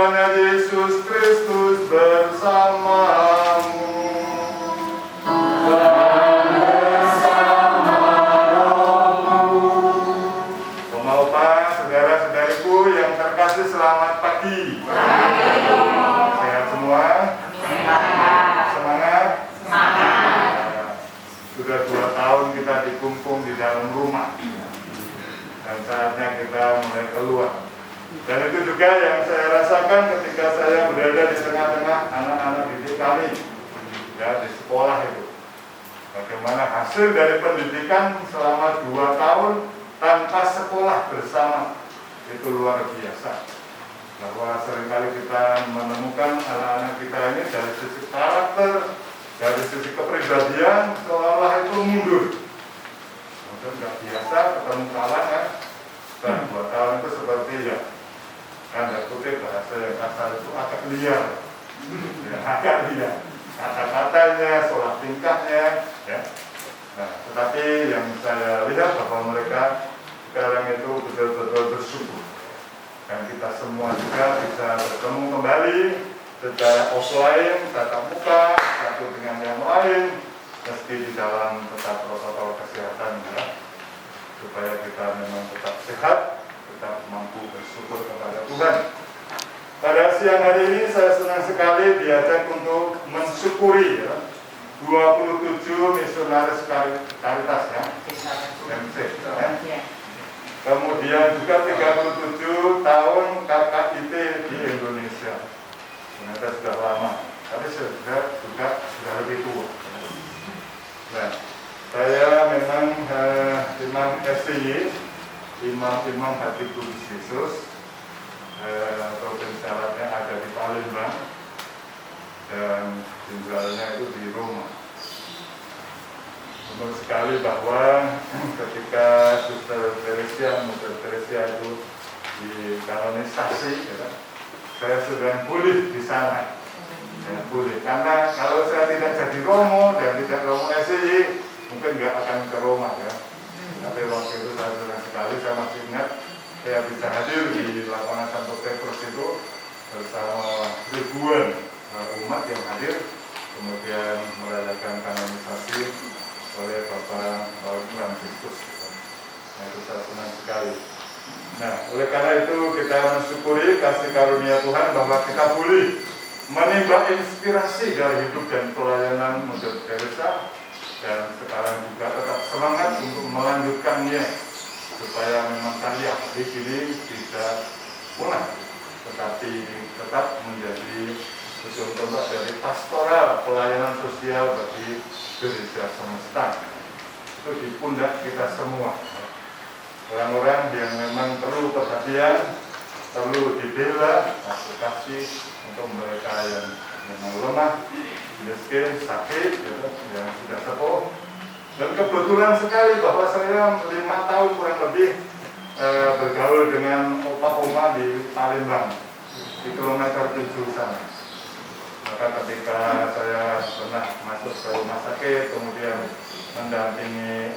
Tuhan Yesus Kristus bersamamu. Saudara-saudariku yang terkasih, selamat pagi. Sehat semua? Semangat? Sudah 2 tahun kita dikumpul di dalam rumah, dan saatnya kita mulai keluar. Dan itu juga yang saya rasakan ketika saya berada di tengah-tengah anak-anak didik kami, ya, di sekolah itu. Bagaimana hasil dari pendidikan selama 2 tahun tanpa sekolah bersama, itu luar biasa. Bahwa seringkali kita menemukan anak-anak kita ini dari sisi karakter, dari sisi kepribadian, seolah-olah itu mundur. Mungkin nggak biasa ketemu kawan ya. Dan 2 tahun itu seperti ya, tanda kutip bahasa yang kasar itu agak liar. Ya, agak liar. Kata-katanya, pola tingkahnya, ya. Nah, tetapi yang saya lihat bahwa mereka sekarang itu betul-betul bersyukur, dan kita semua juga bisa bertemu kembali secara offline, tatap muka satu dengan yang lain, meski di dalam tetap protokol kesehatan, ya, supaya kita memang tetap sehat, tetap mampu bersyukur kepada Tuhan. Pada siang hari ini saya senang sekali diajak untuk mensyukuri, ya, 27 misionaris Caritas, ya, MC, ya. Kemudian juga 37 tahun KKIT di Indonesia. Ternyata sudah lama, tapi sudah lebih tua. Nah, saya memang Imam STY, Imam Hati Kudus Yesus, provinsialnya ada di Palembang, dan tinggalnya itu di Roma. Benar sekali bahwa ketika Suster Teresia itu dikanonisasi, ya, saya sudah pulih di sana, ya, pulih. Karena kalau saya tidak jadi Romo dan tidak Romo SCY, mungkin nggak akan ke Roma, ya. Tapi waktu itu saya senang sekali, saya masih ingat saya bisa hadir di lapangan Santo Petrus itu bersama ribuan umat yang hadir, kemudian merayakan kanonisasi oleh Bapak Franciscus. Nah, itu saya senang sekali. Nah, oleh karena itu kita mensyukuri kasih karunia Tuhan bahwa kita boleh menimba inspirasi dari hidup dan pelayanan Mother Teresa, dan sekarang juga tetap semangat untuk melanjutkannya supaya memang karya di sini tidak punah, tetapi tetap menjadi ujung tombak dari pastoral pelayanan sosial bagi gereja semesta. Itu di pundak kita semua, orang-orang yang memang perlu perhatian, perlu dibela, advokasi untuk mereka yang memang lemah, miskin, sakit, gitu, yang sudah sepuh. Dan kebetulan sekali bahwa saya 5 tahun kurang lebih bergaul dengan opa-oma di Palembang, di kilometer 7 sana. Maka ketika saya pernah masuk ke rumah sakit, kemudian mendampingi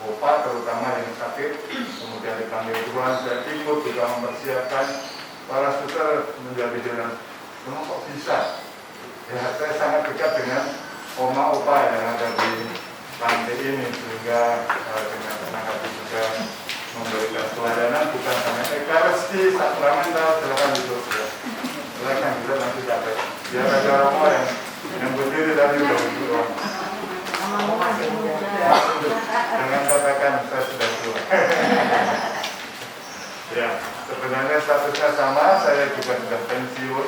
opa terutama yang sakit, kemudian dipanggil Tuhan, saya ikut juga mempersiapkan para suster menjadi jalan. Kok bisa? Ya, saya sangat dekat dengan oma-opa yang ada di pantai ini, sehingga dengan senang hati juga memberikan pelayanan bukan hanya ekaristi sakramenta. Silakan duduk, ya. Silakan juga nanti capek. Biar ada orang yang berdiri tadi udah duduk. Jangan katakan saya sudah tua. Ya, sebenarnya statusnya sama, saya juga sudah pensiun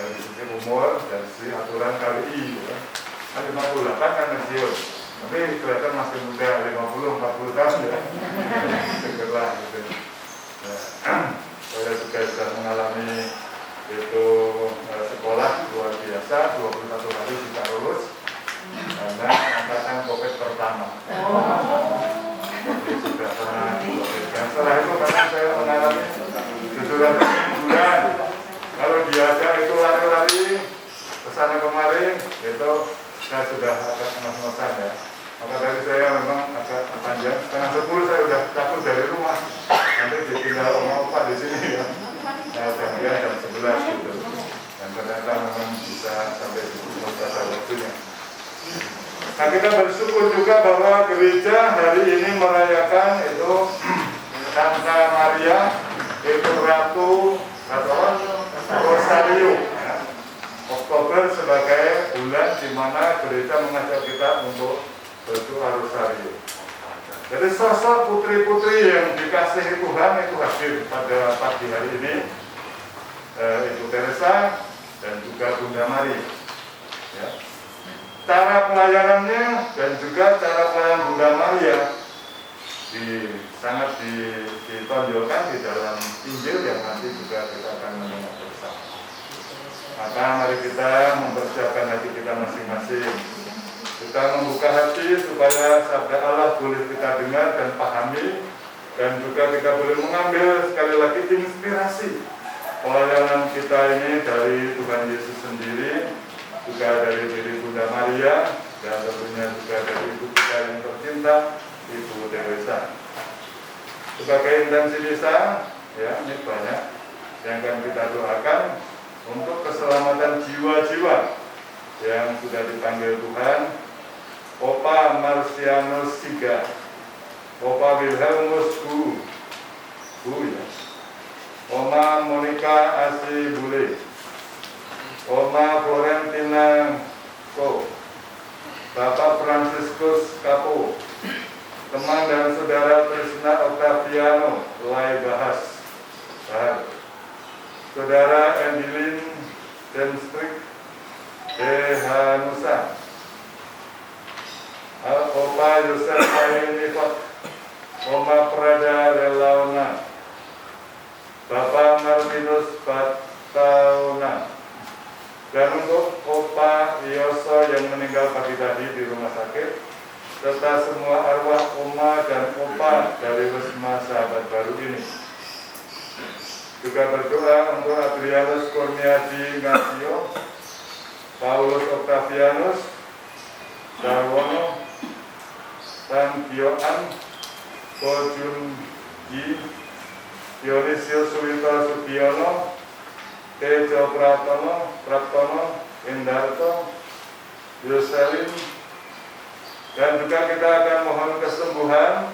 dari sisi umur, dari sisi aturan KWI, ya. 58 kan pensiun, tapi kelihatan masih muda, 50-40 tahun, ya. Segera gitu. Ya. Saya juga sudah mengalami itu sekolah luar biasa, 21 hari bisa lulus karena angkatan COVID pertama. Jadi sudah pernah COVID. Dan setelah itu karena saya mengalami kejuaraan bulan, kalau diajak itu lari-lari kesana kemari, itu saya sudah agak ngos-ngosan, ya. Maka dari saya memang agak panjang, setengah 10 saya sudah cabut dari rumah, nanti ditinggal oma-opa di sini, ya. Nah, jam Nah, kita bersyukur juga bahwa gereja hari ini merayakan itu Santa Maria itu Ratu Rosario, ya. Oktober sebagai bulan di mana gereja mengajak kita untuk berdoa Rosario. Jadi sosok putri-putri yang dikasihi Tuhan itu hadir pada pagi hari ini, Ibu Teresa dan juga Bunda Maria. Ya. Cara pelayanannya dan juga cara pelayanan Bunda Maria sangat ditonjolkan di dalam Injil yang nanti juga kita akan mendengar bersama. Maka mari kita mempersiapkan hati kita masing-masing. Kita membuka hati supaya sabda Allah boleh kita dengar dan pahami, dan juga kita boleh mengambil sekali lagi inspirasi pelayanan kita ini dari Tuhan Yesus sendiri, juga dari diri Bunda Maria, dan tentunya juga dari ibu kita yang tercinta, Ibu Teresa. Sebagai intensi desa, ya ini banyak yang akan kita doakan untuk keselamatan jiwa-jiwa yang sudah dipanggil Tuhan. Opa Marcianus Siga, Opa Wilhelmus Bu ya, Oma Monica Asi Bule, Oma Florentina Ko, Bapak Franciscus Kapo, teman dan saudara Trisna Octaviano Lai Bahar, saudara Endilin Demstrik Dehanusa, Opa Yosef Ainifat, Oma Prada Relauna, Bapak Martinus Batauna, dan untuk Opa Yoso yang meninggal pagi tadi di rumah sakit, serta semua arwah Oma dan Opa dari Wisma Sahabat Baru ini. Juga berdoa untuk Adrianus Kurniadi Ngasio, Paulus Octavianus Darwono, Tan Kioan Kojunji, Dionisius Suwito Sugiono, Tejo Praptono, Indarto, Yoselin, dan juga kita akan mohon kesembuhan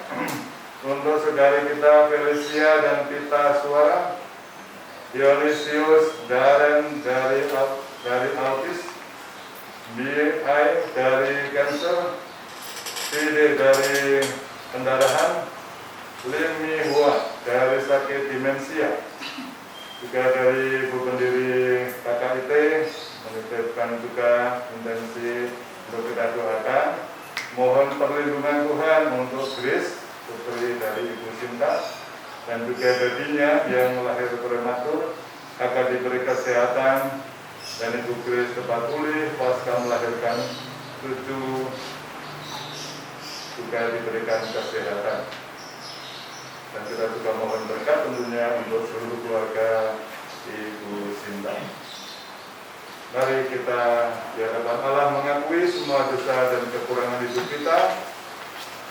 untuk saudari kita Felicia dan Pita Suara, Dionisius Daren dari autis, BI dari cancer, Pide dari pendarahan, Limi Hua dari sakit demensia, juga dari Ibu Pendiri KKIT menitipkan juga intensi untuk kita doakan. Mohon perlindungan Tuhan untuk Grace, putri dari Ibu Sinta, dan juga babynya yang lahir prematur akan diberi kesehatan, dan Ibu Grace cepat pulih pasca melahirkan cucu juga diberikan kesehatan. Dan kita juga mohon berkat tentunya untuk seluruh keluarga Ibu Sinta. Mari kita di hadapan Allah mengakui semua dosa dan kekurangan hidup kita.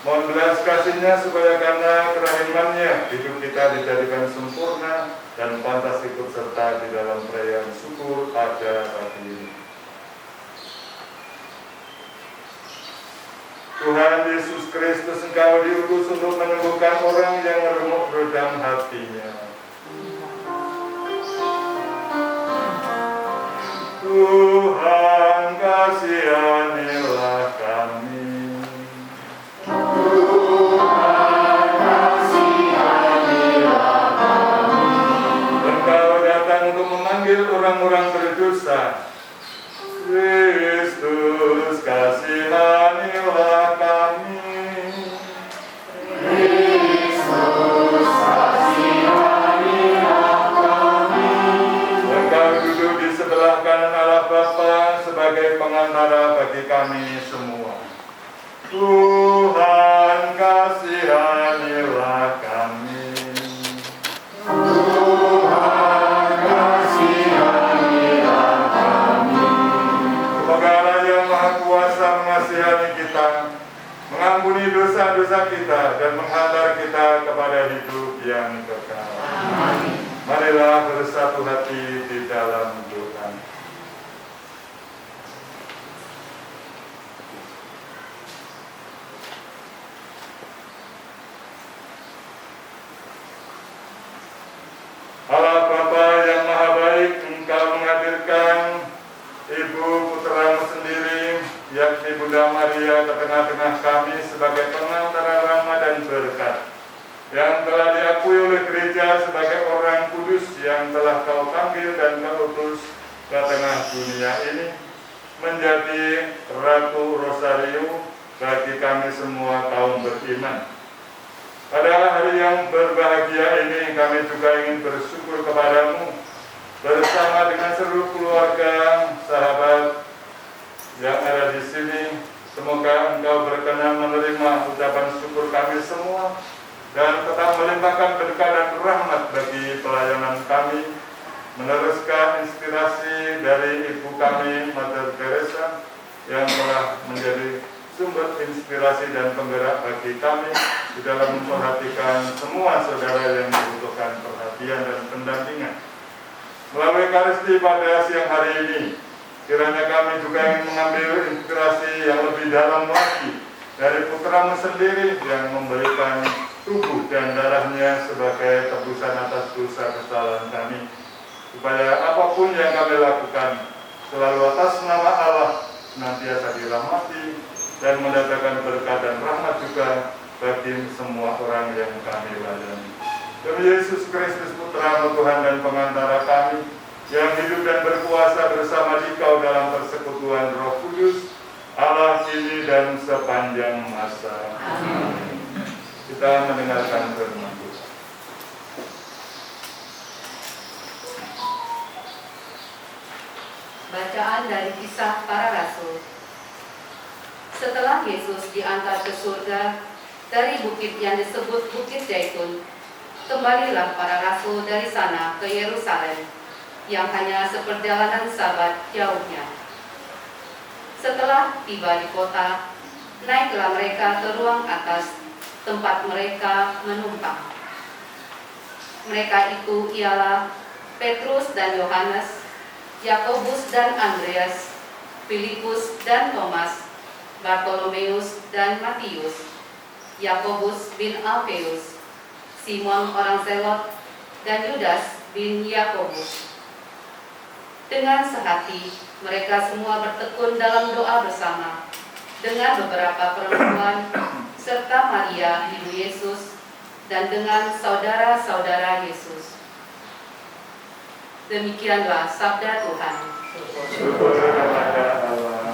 Mohon belas kasih-Nya supaya karena kerahimannya hidup kita dijadikan sempurna dan pantas ikut serta di dalam perayaan syukur pada pagi ini. Tuhan Yesus Kristus, Engkau diutus untuk menyembuhkan orang yang remuk redam hatinya. Tuhan kasihanilah kami. Tuhan kasihanilah kami. Engkau datang untuk memanggil orang-orang berdosa. Kristus kasihanilah kami. Kristus kasihanilah kami. Engkau duduk di sebelah kanan Allah Bapa sebagai pengantara bagi kami semua. Tuhan kasihanilah kami. Tuhan kasihanilah kami. Semoga Allah yang Maha Kuasa mengasihani kita, mengampuni dosa-dosa kita, dan menghantar kita kepada hidup yang kekal. Amin. Marilah bersatu hati di dalam doa. tengah-tengah kami sebagai pengantara rahmat dan berkat, yang telah diakui oleh gereja sebagai orang kudus yang telah Kau panggil dan Kau utus ke tengah dunia ini, menjadi Ratu Rosario bagi kami semua kaum beriman. Pada hari yang berbahagia ini kami juga ingin bersyukur kepadamu bersama dengan seluruh keluarga, sahabat yang ada di sini. Semoga Engkau berkenan menerima ucapan syukur kami semua dan tetap melimpahkan berkat dan rahmat bagi pelayanan kami, meneruskan inspirasi dari Ibu kami, Mother Teresa, yang telah menjadi sumber inspirasi dan penggerak bagi kami di dalam memperhatikan semua saudara yang membutuhkan perhatian dan pendampingan. Melalui Ekaristi pada siang hari ini, kiranya kami juga ingin mengambil inspirasi yang lebih dalam lagi dari Putra-Mu sendiri yang memberikan tubuh dan darahnya sebagai tebusan atas dosa kesalahan kami, supaya apapun yang kami lakukan selalu atas nama Allah senantiasa dirahmati dan mendatangkan berkat dan rahmat juga bagi semua orang yang kami layani. Demi Yesus Kristus, Putra Tuhan dan pengantara kami, yang hidup dan berkuasa bersama Dikau dalam persekutuan Roh Kudus, Allah kini dan sepanjang masa. Amin. Kita mendengarkan firman Tuhan. Bacaan dari Kisah Para Rasul. Setelah Yesus diangkat ke surga dari bukit yang disebut Bukit Zaitun, kembalilah para rasul dari sana ke Yerusalem, yang hanya seperjalanan Sabat jauhnya. Setelah tiba di kota, naiklah mereka ke ruang atas, tempat mereka menumpang. Mereka itu ialah Petrus dan Yohanes, Yakobus dan Andreas, Filipus dan Thomas, Bartolomeus dan Matius, Yakobus bin Alfeus, Simon orang Zelot, dan Yudas bin Yakobus. Dengan sehati, mereka semua bertekun dalam doa bersama dengan beberapa perempuan serta Maria ibu Yesus dan dengan saudara-saudara Yesus. Demikianlah sabda Tuhan. Syukur kepada Allah.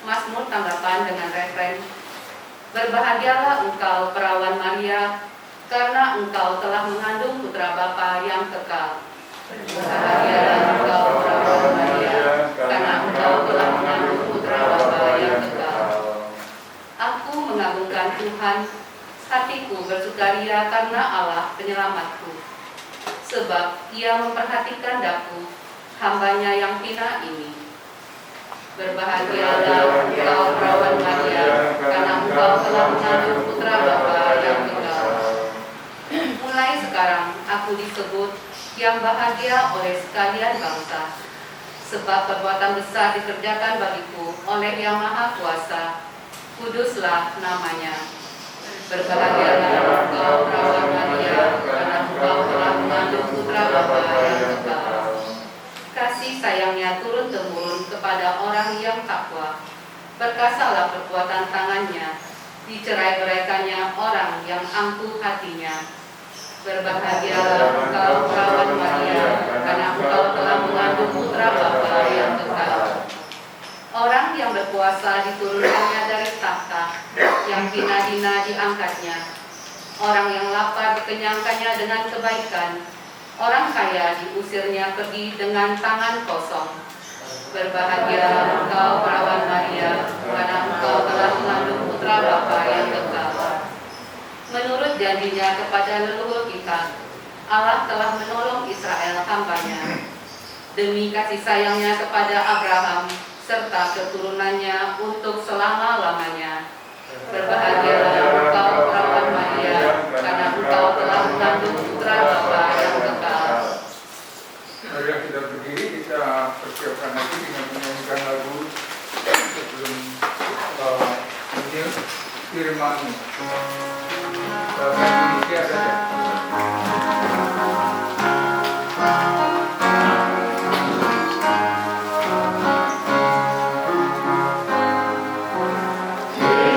Mazmur tanggapan dengan refren: Berbahagialah engkau perawan Maria, karena engkau telah mengandung putra Bapa yang kekal. Berbahagialah engkau perawan Maria, karena engkau telah mengandung putra Bapa yang kekal. Aku mengagungkan Tuhan, hatiku bersukaria karena Allah penyelamatku. Sebab Ia memperhatikan daku, hambanya yang hina ini. Berbahagialah engkau perawan Maria, karena engkau telah mengandung putra Bapa yang kekal. Mulai sekarang aku disebut yang bahagia oleh sekalian bangsa, sebab perbuatan besar dikerjakan bagiku oleh Yang Maha Kuasa. Kuduslah namanya. Berbahagialah engkau perawan Maria, karena engkau telah mengandung putra Bapa yang kekal. Kasih sayangnya turun-temurun kepada orang yang takwa. Perkasalah perbuatan tangannya, dicerai-beraikannya orang yang angkuh hatinya. Berbahagialah engkau perawan Maria, karena engkau telah mengandung putra Bapa yang kekal. Orang yang berkuasa diturunkannya dari tahta, yang hina-hina diangkatnya. Orang yang lapar dikenyangkannya dengan kebaikan. Orang kaya diusirnya pergi dengan tangan kosong. Berbahagialah engkau perawan Maria, karena engkau telah mengandung putra Bapa yang kekal. Menurut janjinya kepada leluhur kita, Allah telah menolong Israel hambanya. Demi kasih sayangnya kepada Abraham, serta keturunannya untuk selama-lamanya. Berbahagialah engkau perawan Maria, karena engkau telah mengandung putra Bapa yang kekal. Mari kita berdiri, kita persiapkan lagi dengan menyanyikan lagu sebelum Injil firman-Mu. Bahasa Indonesia saja. Yesus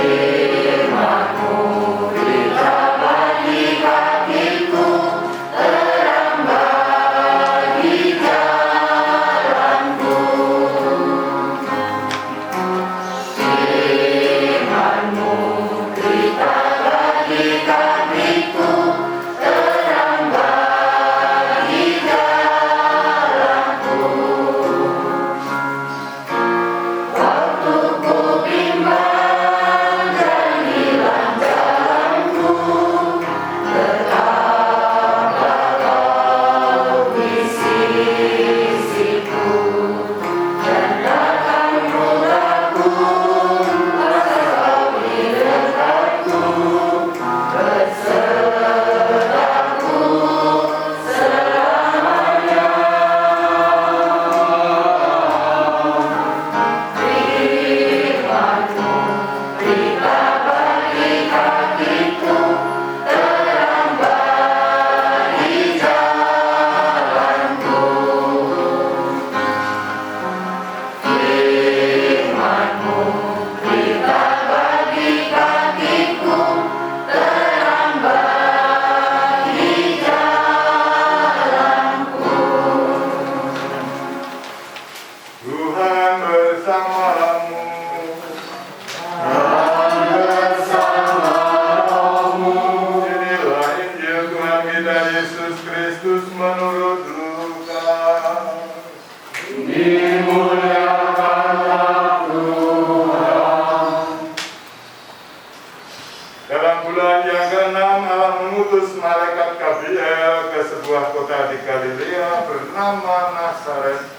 Dalam bulan yang ke-6 Allah mengutus malaikat Gabriel ke sebuah kota di Galilea bernama Nazaret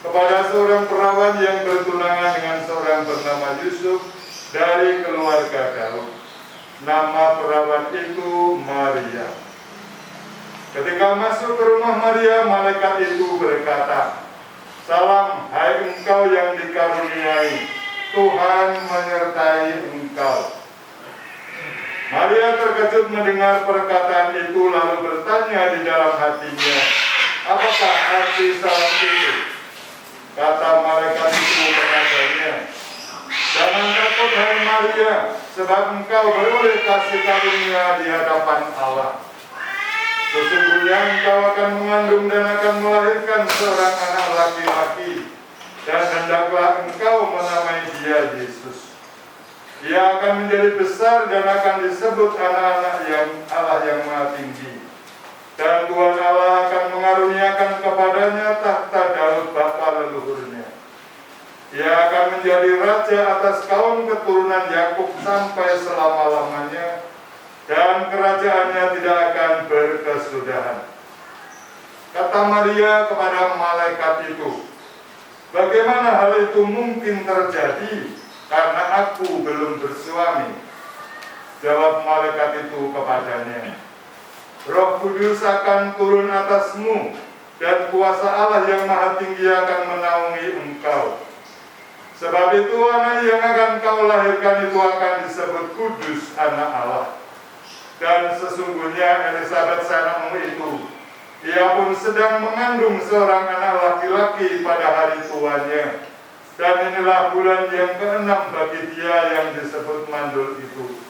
kepada seorang perawan yang bertunangan dengan seorang bernama Yusuf dari keluarga Daud. Nama perawan itu Maria. Ketika masuk ke rumah Maria, malaikat itu berkata, "Salam, hai engkau yang dikaruniai, Tuhan menyertai engkau." Maria terkejut mendengar perkataan itu, lalu bertanya di dalam hatinya, "Apakah arti salam itu?" Kata malaikat itu kepadanya, "Jangan takut, hai Maria, sebab engkau beroleh kasih karunia di hadapan Allah. Sesungguhnya engkau akan mengandung dan akan melahirkan seorang anak laki-laki, dan hendaklah engkau menamai dia Yesus. Ia akan menjadi besar dan akan disebut anak-anak yang Allah yang Maha Tinggi. Dan Tuhan Allah akan mengaruniakan kepadanya tahta Daud bapa leluhurnya. Ia akan menjadi raja atas kaum keturunan Yakub sampai selama-lamanya, dan kerajaannya tidak akan berkesudahan." Kata Maria kepada malaikat itu, "Bagaimana hal itu mungkin terjadi? Karena aku belum bersuami." Jawab malaikat itu kepadanya, "Roh Kudus akan turun atasmu, dan kuasa Allah yang Maha Tinggi akan menaungi engkau. Sebab itu anak yang akan kau lahirkan itu akan disebut kudus, anak Allah. Dan sesungguhnya Elisabet sanakmu itu, ia pun sedang mengandung seorang anak laki-laki pada hari tuanya. Dan inilah bulan yang ke-6 bagi dia yang disebut mandul itu.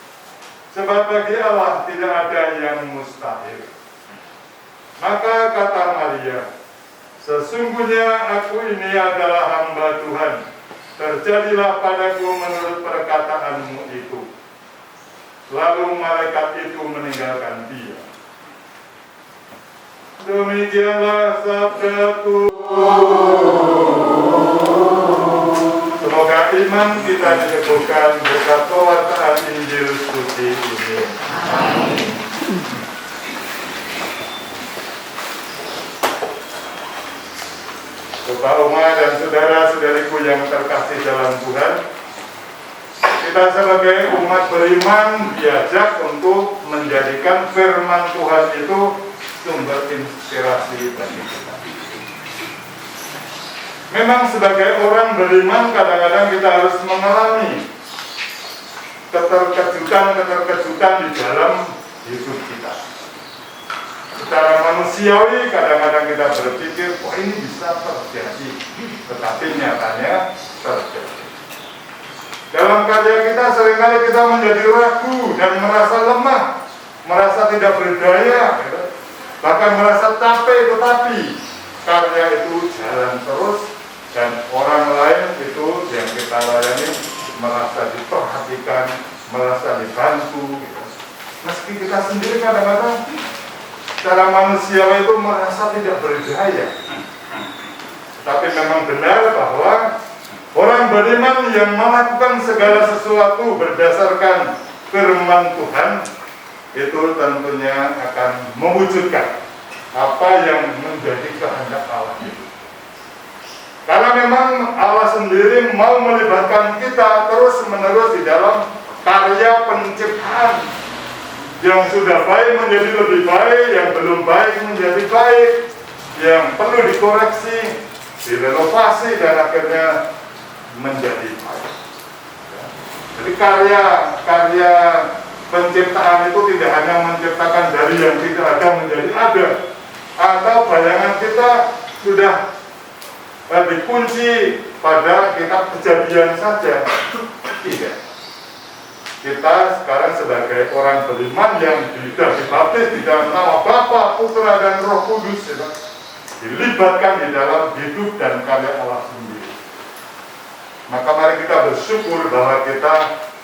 Sebab bagi Allah tidak ada yang mustahil." Maka kata Maria, "Sesungguhnya aku ini adalah hamba Tuhan. Terjadilah padaku menurut perkataanmu itu." Lalu malaikat itu meninggalkan dia. Demikianlah sabdaku. Semoga iman kita diteguhkan berkat pewartaan Injil suci ini. Bapak, Oma, dan saudara-saudariku yang terkasih dalam Tuhan, kita sebagai umat beriman diajak untuk menjadikan firman Tuhan itu sumber inspirasi bagi kita. Memang sebagai orang beriman kadang-kadang kita harus mengalami keterkejutan di dalam hidup kita. Secara manusiawi kadang-kadang kita berpikir, "Oh, ini bisa terjadi," tetapi nyatanya terjadi. Dalam karya kita seringkali kita menjadi ragu dan merasa lemah, merasa tidak berdaya, bahkan merasa capek, tetapi karya itu jalan terus. Dan orang lain itu yang kita layani merasa diperhatikan, merasa dibantu. Meski kita sendiri kadang-kadang secara manusiawi itu merasa tidak berdaya. Tapi memang benar bahwa orang beriman yang melakukan segala sesuatu berdasarkan firman Tuhan itu tentunya akan mewujudkan apa yang menjadi kehendak Allah itu. Karena memang Allah sendiri mau melibatkan kita terus-menerus di dalam karya penciptaan. Yang sudah baik menjadi lebih baik, yang belum baik menjadi baik, yang perlu dikoreksi, direnovasi, dan akhirnya menjadi baik. Jadi karya penciptaan itu tidak hanya menciptakan dari yang tidak ada menjadi ada, atau bayangan kita sudah dikunci pada kitab Kejadian saja. Tidak. Kita sekarang sebagai orang beriman yang sudah dibaptis di dalam nama Bapa, Putra, dan Roh Kudus, dilibatkan di dalam hidup dan karya Allah sendiri. Maka mari kita bersyukur bahwa kita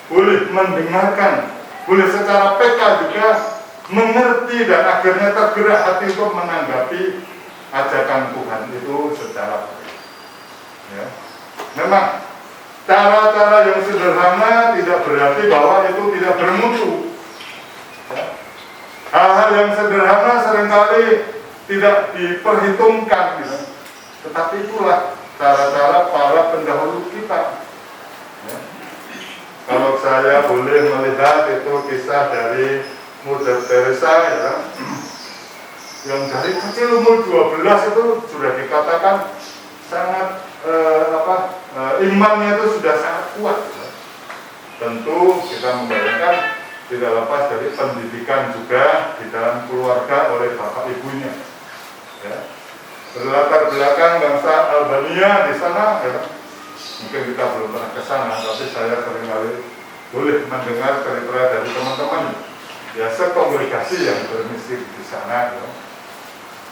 boleh mendengarkan, boleh secara peka juga mengerti, dan akhirnya tergerak hati untuk menanggapi ajakan Tuhan itu secara baik. Ya. Memang cara-cara yang sederhana tidak berarti bahwa itu tidak bermutu. Ya. Hal-hal yang sederhana seringkali tidak diperhitungkan, gitu. Tetapi itulah cara-cara para pendahulu kita. Ya. Kalau saya boleh melihat itu kisah dari Mother Teresa, ya, yang dari kecil umur 12 itu sudah dikatakan sangat imannya itu sudah sangat kuat. Ya. Tentu kita membayangkan tidak lepas dari pendidikan juga di dalam keluarga oleh bapak ibunya. Ya. Berlatar belakang bangsa Albania di sana, ya. Mungkin kita belum pernah ke sana, tapi saya seringkali boleh mendengar cerita dari teman-teman biasa kongregasi yang bermisi di sana. Ya.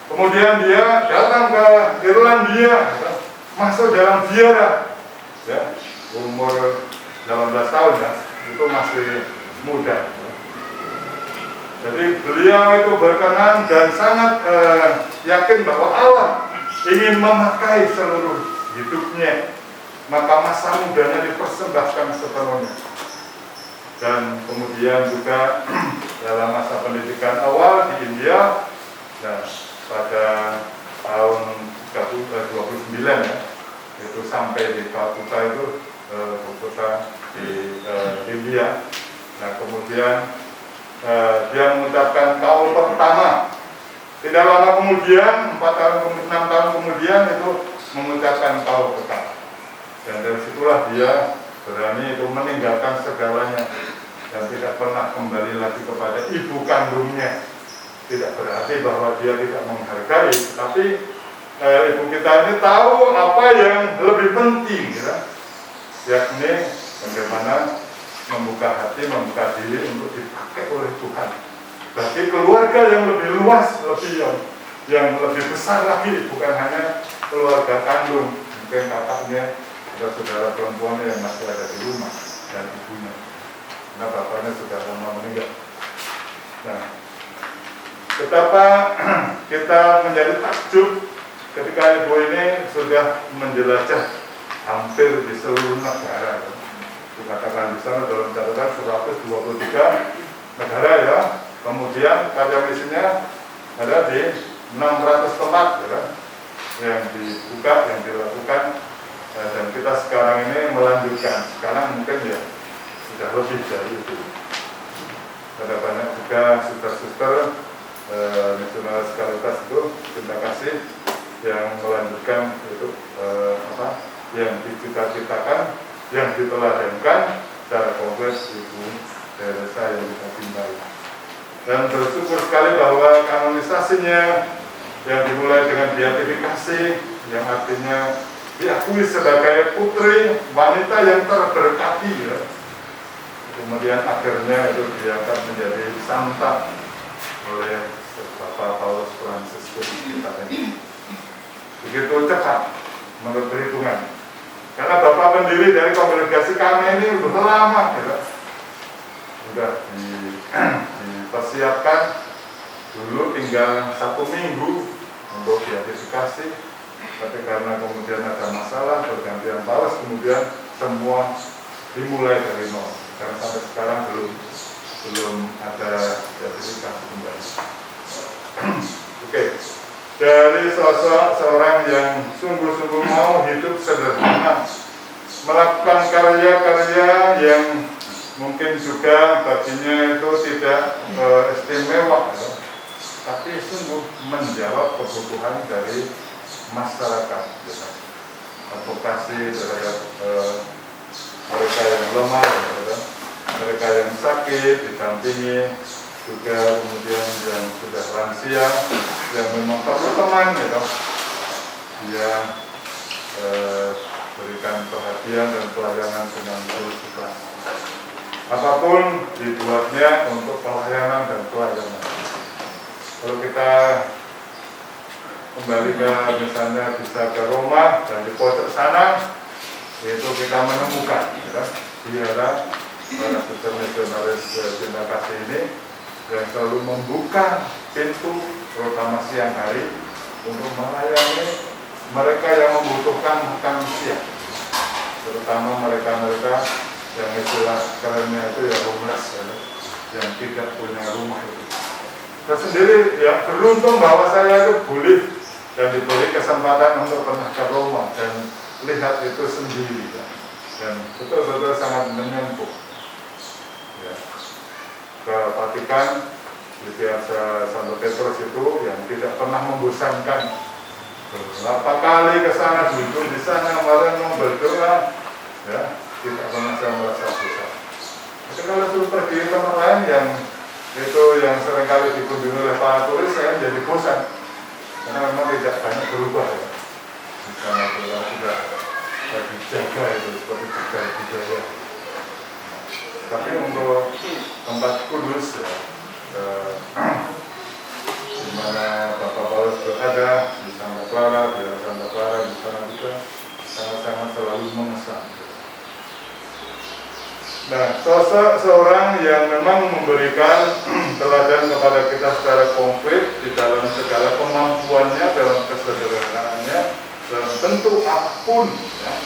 Kemudian dia datang ke Irlandia, ya, masuk dalam biara, ya, umur 18 tahun, ya, itu masih muda. Ya. Jadi beliau itu berkenan dan sangat yakin bahwa Allah ingin memakai seluruh hidupnya, maka masa mudanya dipersembahkan sepenuhnya. Dan kemudian juga dalam masa pendidikan awal di India, nah, pada tahun 29, ya, itu sampai di Calcutta itu kota di India. Nah, kemudian dia mengucapkan kaul pertama. Tidak lama kemudian, 6 tahun kemudian itu mengucapkan kaul pertama. Dan dari situlah dia berani itu meninggalkan segalanya dan tidak pernah kembali lagi kepada ibu kandungnya. Tidak berarti bahwa dia tidak menghargai, tapi ibu kita ini tahu apa yang lebih penting, ya, yakni bagaimana membuka hati, membuka diri untuk dipakai oleh Tuhan bagi keluarga yang lebih luas, yang lebih besar lagi, bukan hanya keluarga kandung, mungkin kakaknya ada saudara perempuan yang masih ada di rumah dan ibunya, karena bapaknya sudah lama meninggal. Nah, betapa kita menjadi takjub ketika ibu ini sudah menjelajah hampir di seluruh negara. Dikatakan di sana dalam catatan 123 negara, ya. Kemudian karya misinya ada di 600 tempat, ya, yang dibuka, yang dilakukan. Dan kita sekarang ini melanjutkan. Sekarang mungkin ya sudah lebih dari itu. Ada banyak juga suster-suster misionaris Caritas itu, terima kasih, yang melanjutkan itu yang dicita-citakan, yang diteladankan secara konkret Ibu Teresa yang kita cintai. Dan bersyukur sekali bahwa kanonisasinya yang dimulai dengan beatifikasi, yang artinya diakui sebagai putri wanita yang terberkati, ya. Kemudian akhirnya itu diangkat menjadi santa oleh Bapak Paulus Fransiskus kita ini. Begitu cepat menurut perhitungan, karena Bapak pendiri dari kongregasi kami ini sudah lama, ya. Sudah dipersiapkan, dulu tinggal 1 minggu untuk beatifikasi. Tapi karena kemudian ada masalah, pergantian Paulus, kemudian semua dimulai dari nol. Karena sampai sekarang belum ada sertifikasi kembali. Oke. Dari sosok seorang yang sungguh-sungguh mau hidup sederhana, melakukan karya-karya yang mungkin juga baginya itu tidak istimewa, ya, tapi sungguh menjawab kebutuhan dari masyarakat, ya. Advokasi terhadap mereka yang lemah, ya, mereka yang sakit didampingi, juga kemudian yang sudah lansia yang memang perlu teman, ya, dia berikan perhatian dan pelayanan dengan tulus ikhlas. Apapun dibuatnya untuk pelayanan dan pelayanan. Kalau kita kembali ke misalnya bisa ke Roma dan di pojok sana, itu kita menemukan, ya, biara para suster misionaris cinta kasih ini yang selalu membuka pintu, terutama siang hari, untuk melayani mereka yang membutuhkan makan siang, terutama mereka-mereka yang istilah kerennya itu ya homeless ya, yang tidak punya rumah itu. Saya sendiri ya beruntung bahwa saya itu boleh dan diberi kesempatan untuk pernah ke Roma dan lihat itu sendiri ya. Dan betul-betul sangat menyentuh ya. Ke Vatikan di Piazza Santo Petrus itu yang tidak pernah membosankan. Berapa kali ke sana, duduk di sana, kemarin berdoa ya, tidak pernah saya merasa bosan. Tapi kalau suruh pergi ke tempat lain yang itu yang seringkali dikunjungi oleh para turis, saya jadi bosan karena memang tidak banyak berubah ya. Misalnya kalau sudah dijaga itu seperti budaya. Tapi untuk tempat kudus ya, di mana Bapak Paulus berada di Santa Clara, di Santa Clara di sana juga sangat-sangat selalu mengesan. Nah, sosok seorang yang memang memberikan teladan kepada kita secara konkret di dalam segala kemampuannya, dalam kesederhanaannya, dalam bentuk apapun ya.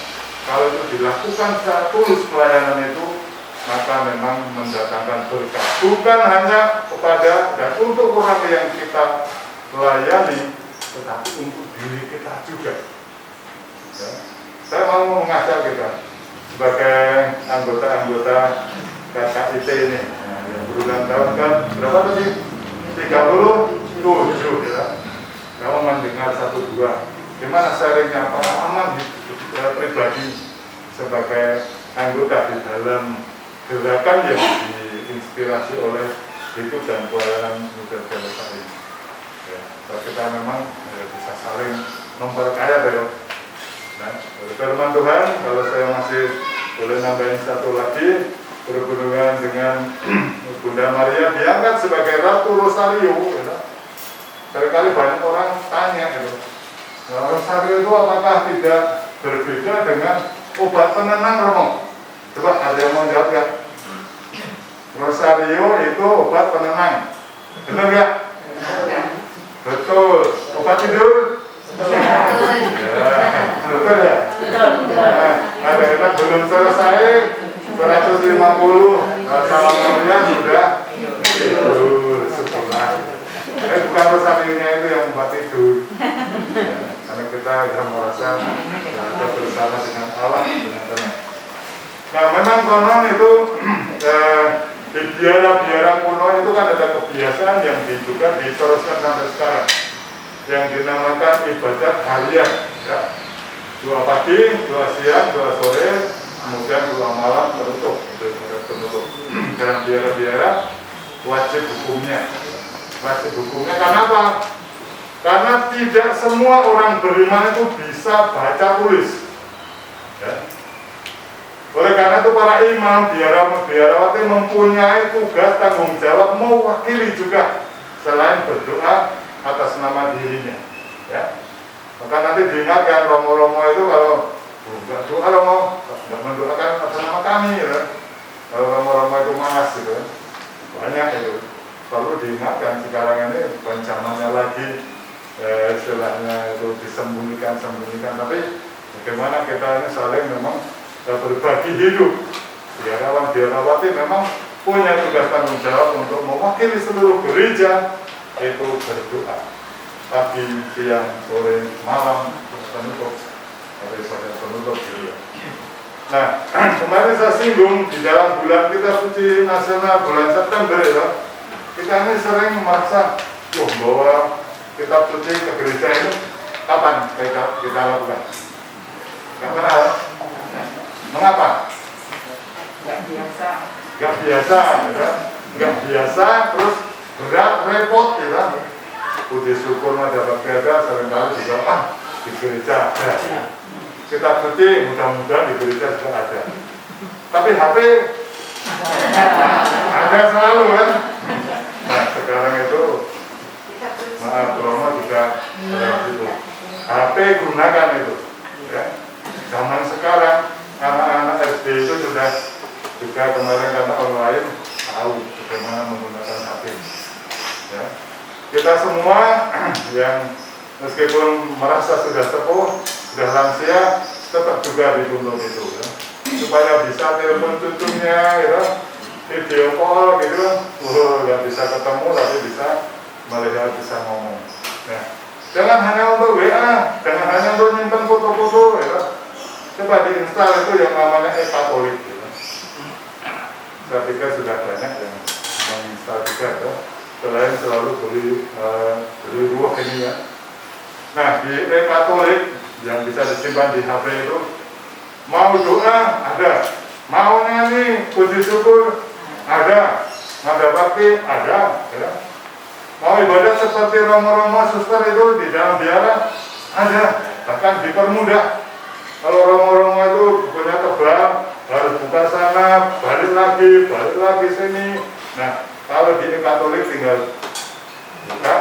Kalau itu dilakukan secara tulus pelayanan itu, maka memang mendatangkan berkah. Bukan hanya kepada dan untuk orang yang kita layani, tetapi untuk diri kita juga ya. Saya mau mengajak kita sebagai anggota-anggota KKIT ini yang berulang tahun kan berapa tadi? 37 ya. Kamu mendengar 1-2 gimana sharingnya pengalaman pribadi sebagai anggota di dalam gerakan yang diinspirasi oleh hidup dan pelayanan muda dewasa ini ya. Kita memang bisa saling memperkaya ya. Nah, firman Tuhan, kalau saya masih boleh nambahin satu lagi, berhubungan dengan Bunda Maria diangkat sebagai Ratu Rosario. Ya. Barangkali banyak orang tanya, gitu. Nah, Rosario itu apakah tidak berbeda dengan obat penenang Romo? Coba ada yang mau jawab ya? Rosario itu obat penenang, benar nggak? Betul. Obat tidur? Betul ya? Ada enak belum selesai 150 Salamannya sudah tidur sekolah. Bukan Rosario-nya itu yang membuat tidur karena kita sudah merasa kita bersama dengan Allah dengan tenang. Nah memang konon itu di biara-biara kuno itu kan ada kebiasaan yang juga diteruskan sampai sekarang yang dinamakan ibadat harian ya. 2 pagi, 2 siang, 2 sore, kemudian 2 malam penutup. Dalam biara-biara wajib hukumnya. Wajib hukumnya karena apa? Karena tidak semua orang beriman itu bisa baca tulis ya. Oleh karena itu para imam, biarawati mempunyai tugas tanggung jawab mewakili juga selain berdoa atas nama dirinya ya. Maka nanti diingatkan romo-romo itu kalau enggak doa romo, enggak mendoakan atas nama kami ya. Kalau romo-romo itu malas gitu banyak itu perlu diingatkan. Sekarang ini bukan zamannya lagi istilahnya itu disembunyikan, tapi bagaimana kita ini saling memang berbagi hidup. Biarawan biarawati memang punya tugas tanggung jawab untuk mewakili seluruh gereja itu berdoa pagi, siang, sore, malam penutup daripada penutup gitu. Nah kemarin saya singgung di dalam bulan kita suci nasional bulan September ya, kita ini sering merasa bahwa kitab suci ke gereja itu kapan kita lakukan? Nggak pernah ya? Mengapa? Nggak biasa ya? Nggak biasa terus berat, repot ya. Puji syukur dapat kerja seringkali juga di gereja ada. Kita suci mudah-mudahan di gereja juga ada. Tapi HP ada selalu kan. Nah sekarang itu maaf Romo juga itu HP gunakan itu ya. Zaman sekarang anak-anak SD itu sudah juga kemarin karena online tahu bagaimana menggunakan HP ya. Kita semua yang meskipun merasa sudah sepuh, sudah lansia, tetap juga dituntut itu ya. Supaya bisa telepon cucunya gitu, video call gitu, nggak bisa ketemu tapi bisa melihat, bisa ngomong. Nah, jangan hanya untuk WA, jangan hanya untuk nyimpan foto-foto ya. Coba diinstal itu yang namanya e-Katolik gitu. Saya pikir sudah banyak yang menginstal juga ya. Selain selalu beli ruang ini ya. Nah, di e-Katolik yang bisa disimpan di HP itu, mau doa ada, mau nyanyi puji syukur ada, nada bakti ada ya. Mau ibadah seperti romo-romo suster itu di dalam biara ada, bahkan dipermudah. Kalau romo-romo itu bukunya tebal, harus buka sana, balik lagi sini. Nah, kalau di Katolik tinggal buka,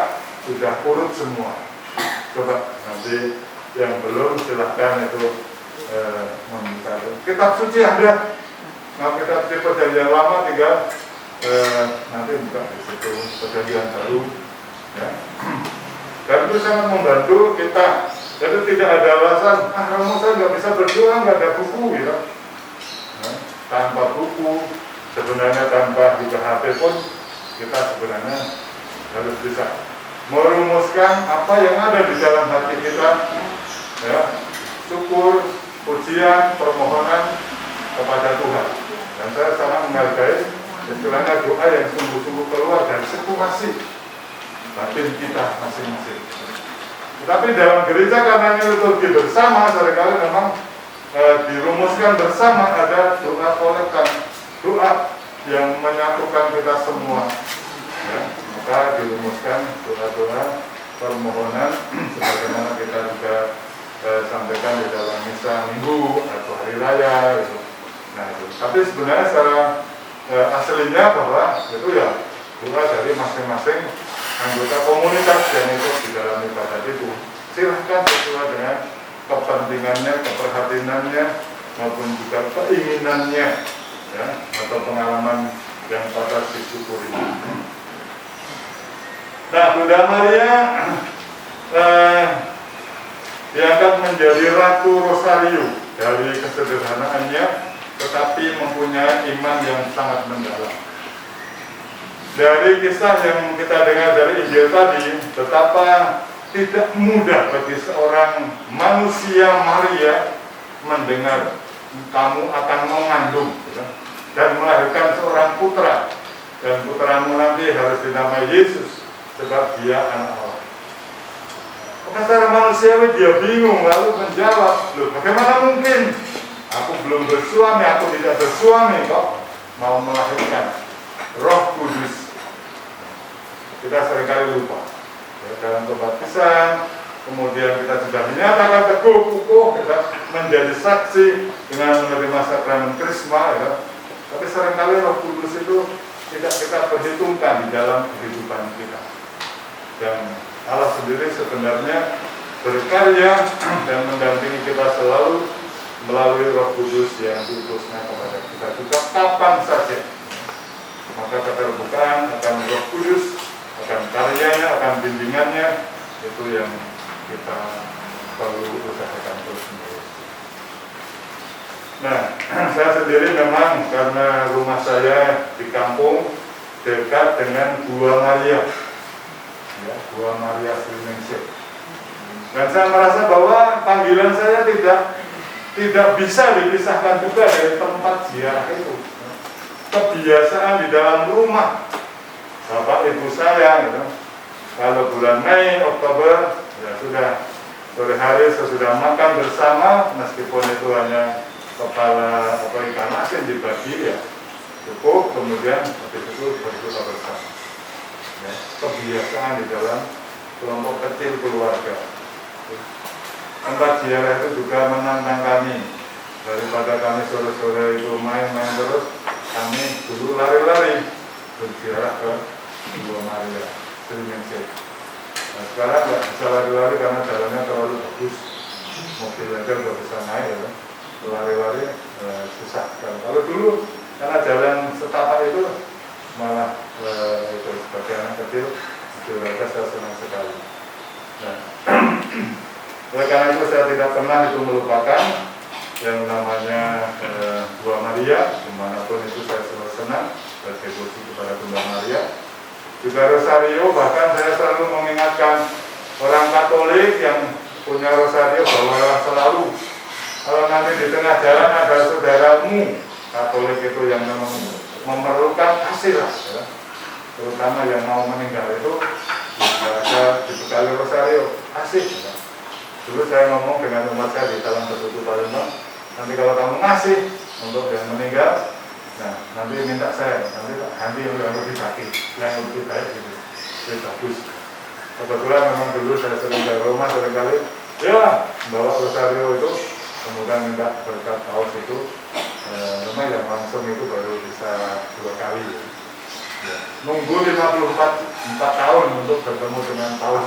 sudah urut semua. Coba nanti yang belum silahkan itu membuka. Kitab suci ada. Nah, kitab suci perjanjian lama tinggal nanti buka di situ, perjanjian baru. Ya. Dan itu sangat membantu kita. Jadi tidak ada alasan, Romo saya nggak bisa berdoa, nggak ada buku gitu. Nah, tanpa buku, sebenarnya tanpa juga HP pun kita sebenarnya harus bisa merumuskan apa yang ada di dalam hati kita, ya, syukur, pujian, permohonan kepada Tuhan. Dan saya sangat menghargai istilahnya doa yang sungguh-sungguh keluar dari situasi batin kita masing-masing. Tetapi dalam gereja karena ini liturgi bersama, seringkali memang dirumuskan bersama, ada doa kolektan, doa yang menyatukan kita semua. Ya, maka dirumuskan doa-doa permohonan sebagaimana kita juga sampaikan di dalam misa minggu atau hari raya gitu. Nah itu. Tapi sebenarnya secara aslinya bahwa itu ya doa dari masing-masing anggota komunitas yang ikut di dalam ibadat itu. Silahkan sesuai dengan kepentingannya, keprihatinannya maupun juga keinginannya, ya, atau pengalaman yang patut disyukuri. Nah, Bunda Maria diangkat menjadi Ratu Rosario dari kesederhanaannya, tetapi mempunyai iman yang sangat mendalam. Dari kisah yang kita dengar dari Injil tadi, betapa tidak mudah bagi seorang manusia Maria mendengar kamu akan mengandung dan melahirkan seorang putra, dan putramu nanti harus dinamai Yesus sebab dia anak Allah. Maka secara manusiawi dia bingung, lalu menjawab, loh bagaimana mungkin? Aku belum bersuami, aku tidak bersuami kok mau melahirkan Roh Kudus. Kita seringkali lupa ya, dalam pembaptisan, kemudian kita sudah dinyatakan teguh, kukuh, kita menjadi saksi dengan menerima sakramen Krisma, ya. Tapi seringkali Roh Kudus itu tidak kita perhitungkan di dalam kehidupan kita. Dan Allah sendiri sebenarnya berkarya dan mendampingi kita selalu melalui Roh Kudus yang diutusnya kepada kita juga kapan saja. Maka keterbukaan akan Roh Kudus, akan karyanya, akan bimbingannya, itu yang kita perlu usahakan terus-menerus. Nah, saya sendiri memang karena rumah saya di kampung dekat dengan Gua Maria, ya, Gua Maria Sriningsih. Dan saya merasa bahwa panggilan saya tidak bisa dipisahkan juga dari tempat ziarah itu. Kebiasaan di dalam rumah Bapak Ibu saya gitu. Kalau bulan Mei, Oktober, ya sudah sore hari sesudah makan bersama, meskipun itu hanya kepala ikan asin dibagi ya cukup, kemudian habis itu berbuka bersama. Ya, kebiasaan di dalam kelompok kecil keluarga. Tempat ziarah itu juga menantang kami. Daripada kami sore-sore itu main-main terus, kami dulu lari-lari berziarah ke Gua Maria Sriningsih. Nah, sekarang nggak bisa lari-lari karena jalannya terlalu bagus, mobil aja nggak bisa naik ya. Lari-lari susah. Dan kalau dulu karena jalan setapak itu malah itu sebagai anak kecil, saya senang sekali. Nah, Oleh karena itu saya tidak pernah itu melupakan yang namanya Buah Maria, dimanapun itu saya selalu senang berdevosi kepada Bunda Maria. Juga rosario, bahkan saya selalu mengingatkan orang Katolik yang punya rosario bahwa selalu kalau nanti di tengah jalan ada saudaramu Katolik itu yang memang memerlukan kasih lah, ya. Terutama yang mau meninggal itu bisa dibekali rosario, kasih. Ya. Dulu saya ngomong dengan umat saya di Talang Tertutup Palembang, nanti kalau kamu ngasih untuk yang meninggal, nah nanti minta saya, nanti yang lebih baik, yang lebih baik gitu, lebih bagus. Kebetulan memang dulu saya sering ke Roma seringkali, ya bawa rosario itu, kemudian minta berkat paus itu, lumayan langsung itu baru bisa 2 kali. Ya. Nunggu 54 tahun untuk bertemu dengan paus,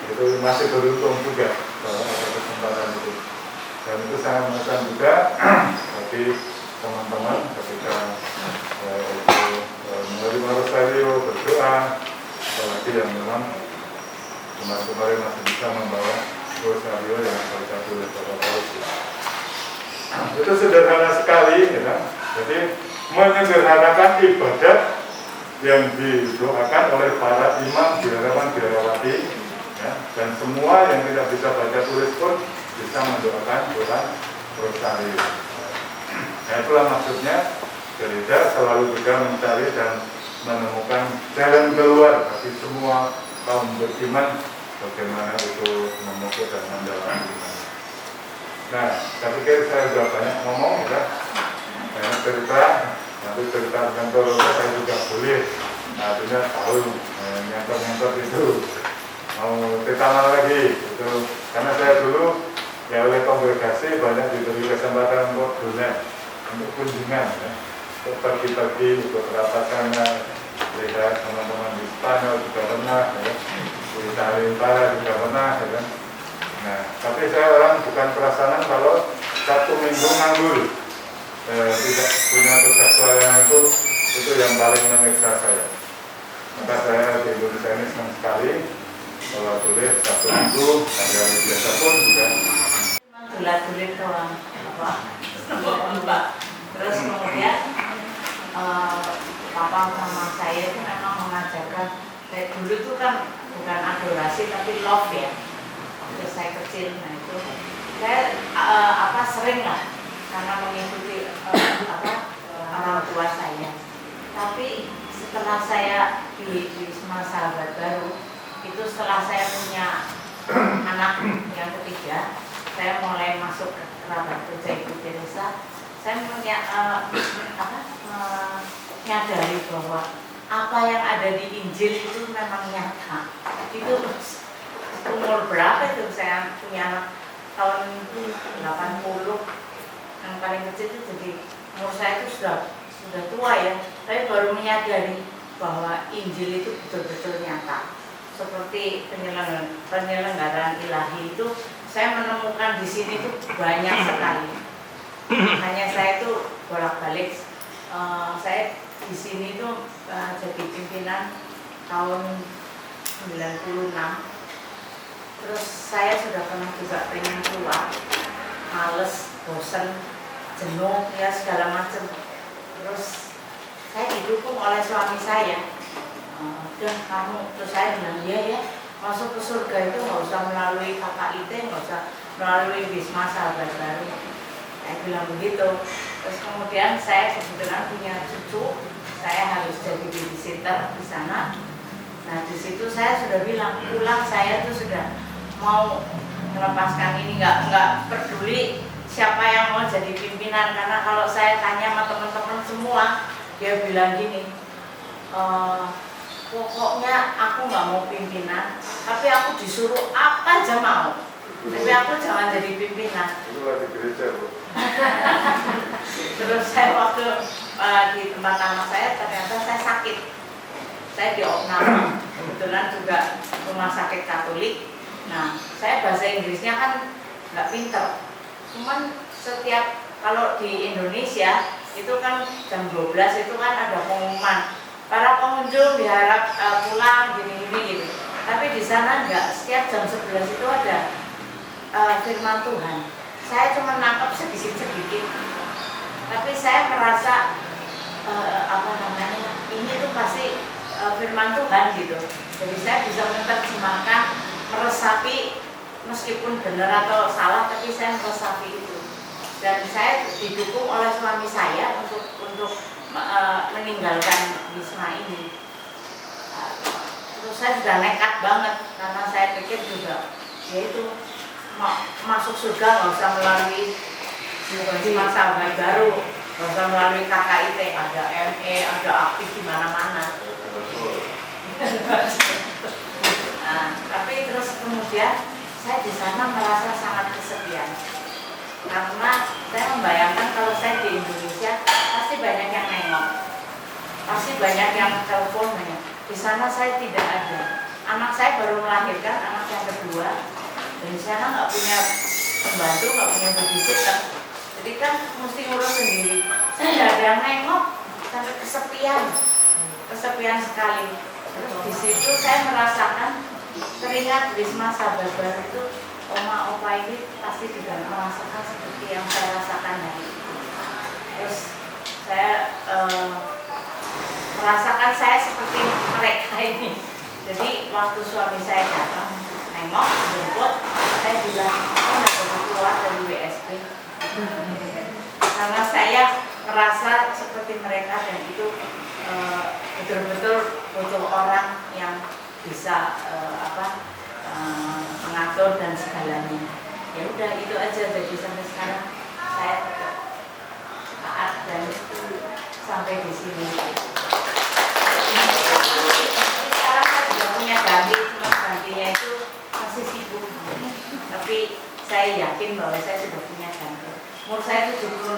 itu masih beruntung juga kalau ada kesempatan itu. Dan itu sangat mengesan juga bagi teman-teman ketika menerima rosario, berdoa, apalagi yang memang kemarin masih bisa membawa rosario yang terjadi oleh Bapak Paus. Itu sederhana sekali, ya kan? Jadi menyederhanakan ibadat yang didoakan oleh para imam, biarawan-biarawati, ya, dan semua yang tidak bisa baca tulis pun bisa mendoakan doa rosario. Nah, itulah maksudnya gereja selalu juga mencari dan menemukan jalan keluar bagi semua kaum beriman bagaimana itu memupuk dan mendalami iman. Nah, saya pikir saya sudah banyak ngomong, ya. Banyak cerita, nanti cerita tentang corona saya juga boleh. Artinya tahu nyangkut-nyangkut itu mau cerita lagi itu, karena saya dulu ya oleh kongregasi banyak diberi kesempatan untuk dolen, untuk kunjungan, ya. Untuk pergi-pergi, untuk rapat sana, lihat teman-teman di Spanyol juga pernah, ya. Di Italia Utara juga pernah, ya. Nah, tapi saya orang bukan perasanan kalau 1 minggu nganggur, tidak punya tugas pelayanan itu yang paling menyiksa saya. Maka saya di Indonesia ini senang sekali kalau boleh 1 minggu, hari biasa pun juga. Gulat-gulit doang, Pak. Terus kemudian papa sama saya itu memang mengajarkan, kayak dulu itu kan bukan adorasi tapi love ya. Waktu saya kecil, nah itu saya sering lah karena mengikuti orang tua saya. Tapi setelah saya di Wisma Sahabat Baru itu, setelah saya punya anak yang ketiga, saya mulai masuk ke kerabat kerja Ibu Teresa. Saya menyadari bahwa apa yang ada di Injil itu memang nyata. Itu umur berapa itu saya punya anak tahun 80, yang paling kecil itu, jadi umur saya itu sudah tua ya, tapi baru menyadari bahwa Injil itu betul-betul nyata. Seperti penyelenggaraan ilahi itu saya menemukan di sini itu banyak sekali. Makanya saya itu bolak-balik, saya di sini itu jadi pimpinan tahun 96. Terus saya sudah pernah juga pengen keluar, males, bosen, jenuh, ya segala macam. Terus saya didukung oleh suami saya. Udah kamu, terus saya bilang ya, masuk ke surga itu nggak usah melalui KKIT, nggak usah melalui Wisma Sahabat Baru. Saya bilang begitu. Terus kemudian saya kebetulan punya cucu, saya harus jadi babysitter di sana. Nah di situ saya sudah bilang, pulang saya tuh sudah mau melepaskan ini, nggak peduli siapa yang mau jadi pimpinan, karena kalau saya tanya sama teman-teman semua, dia bilang gini, pokoknya aku nggak mau pimpinan, tapi aku disuruh apa aja mau, tapi aku jangan jadi pimpinan. Itu lagi gereja, Bu. Terus saya waktu di tempat anak saya, ternyata saya sakit, saya di opname, kebetulan juga rumah sakit Katolik. Nah, saya bahasa Inggrisnya kan nggak pinter, cuman setiap kalau di Indonesia itu kan jam 12 itu kan ada pengumuman, para pengunjung diharap pulang gini gitu. Tapi di sana enggak, setiap jam 11 itu ada firman Tuhan. Saya cuma nangkep sedikit-sedikit, tapi saya merasa ini tuh pasti firman Tuhan gitu. Jadi saya bisa menerjemahkan, meresapi, meskipun benar atau salah, tapi saya meresapi itu. Dan saya didukung oleh suami saya untuk meninggalkan Wisma ini. Terus saya sudah nekat banget karena saya pikir juga yaitu masuk surga nggak usah melalui Wisma Sahabat Baru, nggak usah melalui KKIT, ada ME, ada aktif di mana-mana. Nah, tapi terus kemudian saya di sana merasa sangat kesepian karena saya membayangkan kalau saya di Indonesia pasti banyak yang nengok, pasti banyak yang telepon banyak. Di sana saya tidak ada. Anak saya baru melahirkan, anak yang kedua, dan di sana nggak punya pembantu, nggak punya babysitter. Jadi kan mesti ngurus sendiri. Saya tidak ada yang nengok, sampai kesepian sekali. Terus di situ saya merasakan teringat Wisma Sahabat Baru itu, oma opa ini pasti juga merasakan seperti yang saya rasakan hari itu. Terus saya merasakan saya seperti mereka ini. Jadi waktu suami saya datang nengok, jemput, saya bilang, kok nggak boleh keluar dari WSB? Karena saya merasa seperti mereka dan itu betul-betul butuh orang yang bisa mengatur dan segalanya. Ya udah itu aja, jadi sampai sekarang saya tetap taat dan sampai di sini. Sekarang saya sudah punya ganti, cuma gantinya itu masih sibuk. Tapi saya yakin bahwa saya sudah punya ganti. Umur saya 76,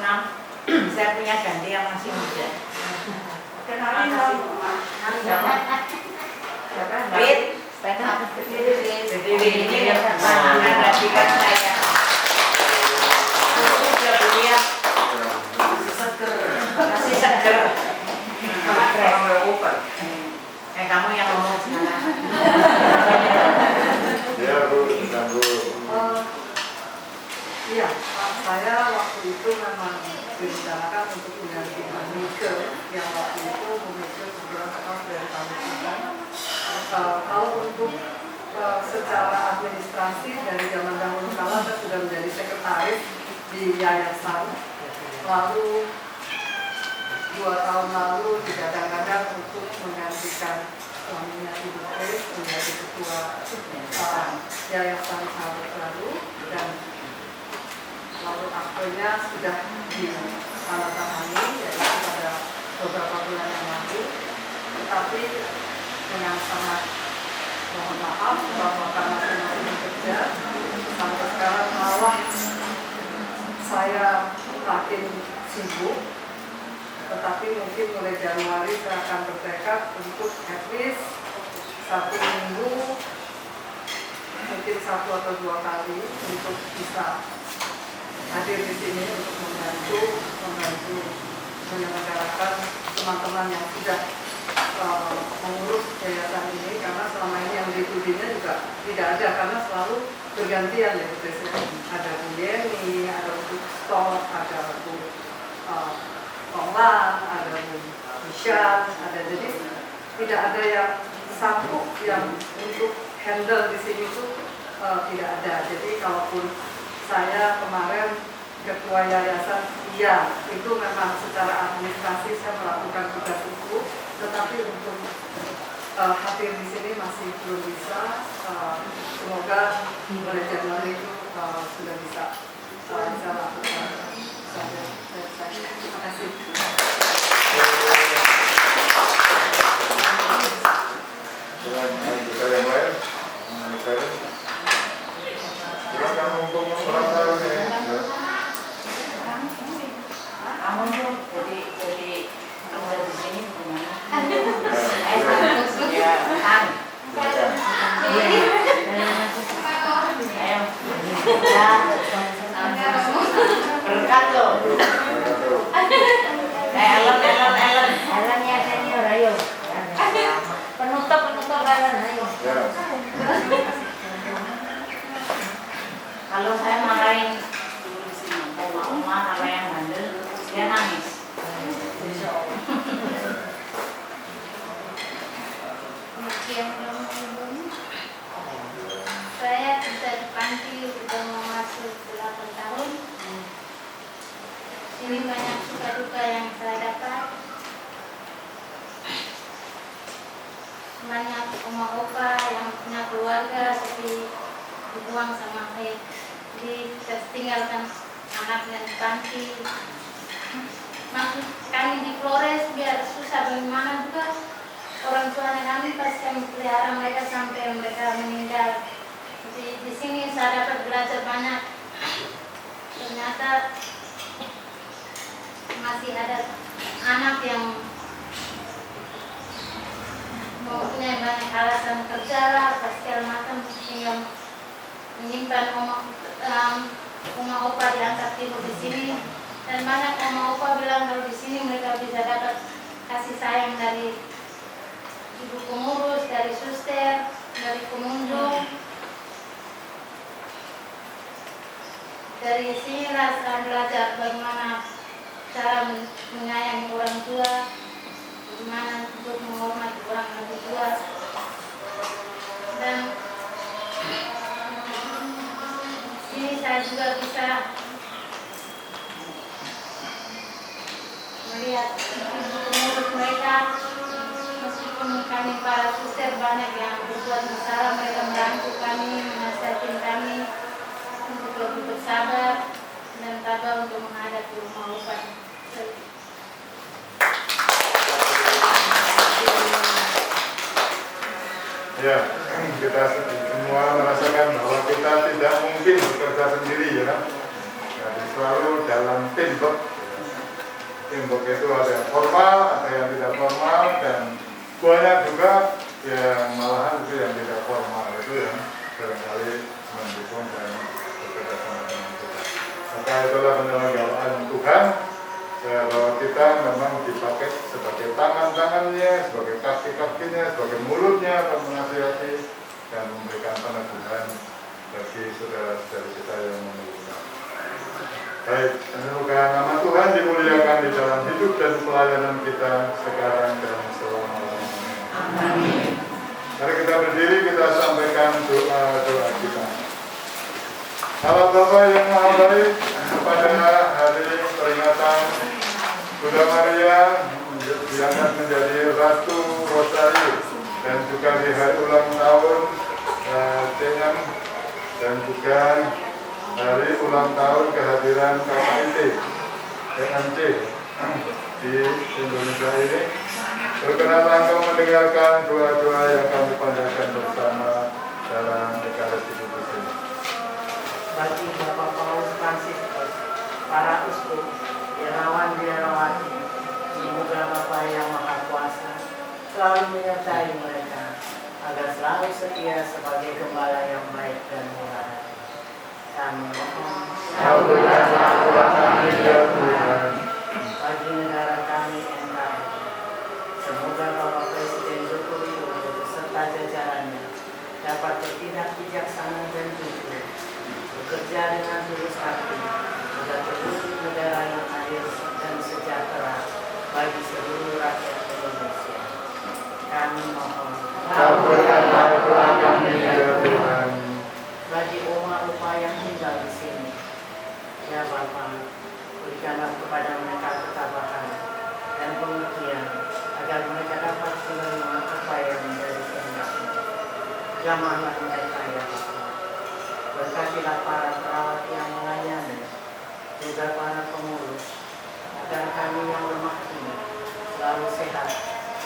saya punya ganti yang masih muda. Kenalin dong. Siapa? Wit. Jadi ini yang pasangan gantikan saya. Sudah belia. Masih seger. Kamu yang ngomong sekarang. Ya Bu, sudah Bu. Iya, saya waktu itu memang direncanakan untuk mengganti Mike yang waktu itu Mike sebulan setahun dari Pamekasan. Kalau untuk secara administrasi dari zaman dahulu kala saya sudah menjadi sekretaris di yayasan. Lalu 2 tahun lalu digadang-gadang untuk menggantikan suaminya Ibu Grace menjadi ketua Yayasan Sahabat Baru, dan lalu akhirnya sudah ditandatangani yaitu pada beberapa bulan yang lalu. Tetapi dengan sangat mohon maaf bahwa karena saya masih bekerja sampai sekarang malah saya makin sibuk. Tetapi mungkin mulai Januari saya akan bertekad untuk at least 1 minggu, mungkin 1 atau 2 kali untuk bisa hadir di sini untuk membantu menyelenggarakan teman-teman yang sudah mengurus yayasan ini, karena selama ini yang ditudingnya juga tidak ada karena selalu bergantian ya, ada Bu Yeni, ada Bu Stok, ada Bu Tonglan, ada Bu Mishan, ada, jadi tidak ada yang sanggup yang untuk handle di sini itu tidak ada. Jadi kalaupun saya kemarin ketua yayasan, iya itu memang secara administrasi saya melakukan tugas itu, tetapi untuk hadir di sini masih belum bisa. Semoga mulai Januari itu sudah bisa saya lakukan. Terima kasih. Kita yang lain, silakan untuk merangkul ini. Kamu tuh jadi keluar di sini gimana? Ya, kan. Berkat loh. Ellen ya senior, ayo. Penutup Ellen, ayo. Kalau saya marahin oma sama yang bandel, dia nangis. Saya sudah di panti sudah mau masuk 8 tahun. Ini banyak suka duka yang saya dapat. Banyak oma opa yang punya keluarga tapi dibuang sama ayah, ditinggalkan anaknya di panti. Maksud kami di Flores biar susah bagaimana juga orang tuanya kami pasti memelihara mereka sampai mereka meninggal. Di sini saya dapat belajar banyak. Ternyata masih ada anak yang mempunyai banyak alasan kerja lah, segala macam, tinggal menyimpan oma opa diangkat tidur di sini. Dan banyak oma opa bilang kalau di sini mereka bisa dapat kasih sayang dari ibu pengurus, dari suster, dari pengunjung. Dari sinilah saya belajar bagaimana cara menyayangi orang tua, bagaimana untuk menghormati orang lebih tua. Dan sini saya juga bisa melihat ibu pengurus mereka, meskipun kami para suster banyak yang berbuat masalah, mereka merangkul kami, menasihatin kami untuk lebih bersabar dan tabah untuk menghadapi rumah opa. Ya, kita semua merasakan bahwa kita tidak mungkin bekerja sendiri, ya kan? Jadi selalu dalam teamwork. Teamwork itu ada yang formal, ada yang tidak formal, dan banyak juga yang malahan itu yang tidak formal, itu yang barangkali mendukung dan bekerja sama dengan kita. Maka itulah penyelenggaraan Tuhan, bahwa kita memang dipakai sebagai tangan-tangannya, sebagai kaki-kakinya, sebagai mulutnya untuk menasihati dan memberikan peneguhan bagi saudara-saudari kita yang membutuhkan. Baik, semoga nama Tuhan dimuliakan di dalam hidup dan pelayanan kita sekarang dan selama-lamanya. Amin. Mari kita berdiri, kita sampaikan doa-doa kita. Allah Bapa yang Maha Baik, pada hari peringatan Bunda Maria diangkat menjadi Ratu Rosario, dan juga di hari ulang tahun Tenang, dan juga hari ulang tahun kehadiran KKIT TNC di Indonesia ini. Berkenanlah Engkau mendengarkan doa-doa yang kami panjatkan bersama dalam Ekaristi Kudus ini. Bagi Bapak Paulus Franciscus, para uskup, biarawan-biarawati, semoga Bapak yang Maha Kuasa selalu menyertai mereka agar selalu setia sebagai gembala yang baik dan murah hati. Kami mohon, Kabulkanlah doa kami ya Tuhan. bagi negara kami NKRI, semoga Bapak Presiden Joko Widodo beserta jajarannya dapat bertindak bijaksana dan jujur, bekerja dengan tulus hati agar terwujud negara yang adil dan sejahtera bagi seluruh rakyat Indonesia. Kami mohon, Kabulkanlah doa kami ya Tuhan. bagi oma opa yang tinggal di sini, ya Bapa, berikanlah kepada mereka ketabahan dan pengertian agar mereka dapat menerima apa yang menjadi kehendak-Mu. Jamahlah mereka ya Bapa. Berkatilah para perawat yang melayani, juga para pengurus, agar kami yang lemah ini selalu sehat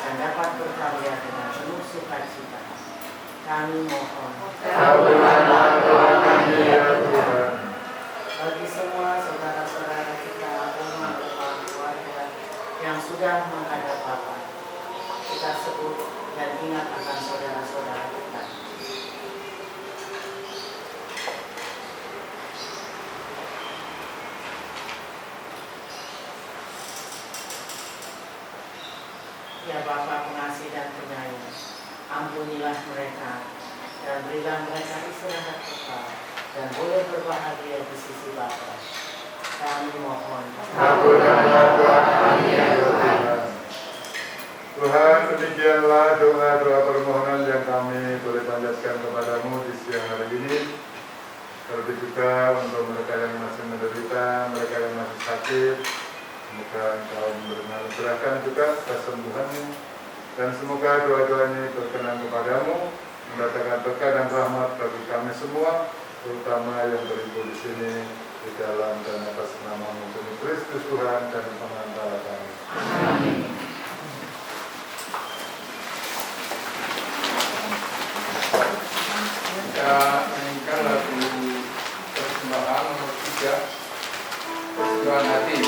dan dapat berkarya dengan penuh sukacita. Kami mohon, Kabulkanlah doa kami ya Tuhan. bagi semua saudara-saudara kita, umat keluarga yang sudah menghadap Bapa, kita sebut dan ingat akan saudara-saudara kita. Ya Bapa pengasih dan penyayang, ampunilah mereka dan berilah mereka istirahat kekal dan boleh berbahagia di sisi Bapa. Kami mohon. Kabulkanlah doa kami ya Tuhan. Tuhan, demikianlah doa-doa permohonan yang kami boleh panjatkan kepadamu di siang hari ini. Terlebih juga untuk mereka yang masih menderita, mereka yang masih sakit, semoga Engkau memberikan juga kesembuhanmu, dan semoga doa-doa ini berkenan kepadamu, mendatangkan berkah dan rahmat bagi kami semua, terutama yang beribu di sini di dalam dan atas namamu demi Kristus Tuhan dan pengantara kami. Amin. Kita nyanyikan lagu persembahan nomor 3, Persembahan Hati.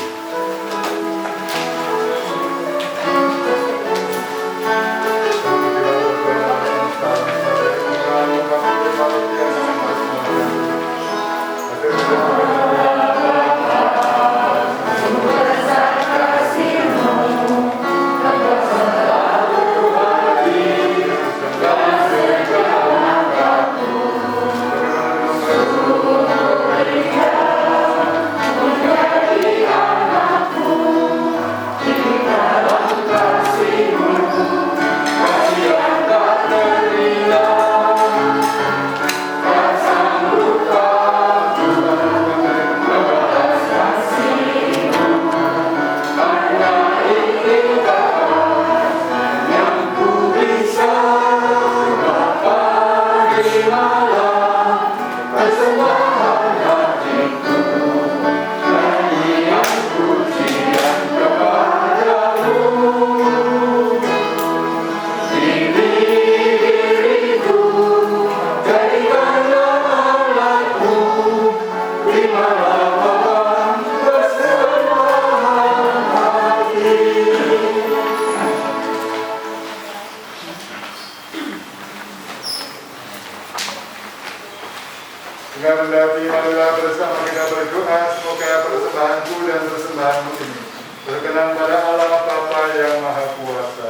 Dengan mendaki marilah bersama kita berdoa, semoga persembahanku dan persembahanmu ini berkenan pada Allah Bapa yang Maha Kuasa.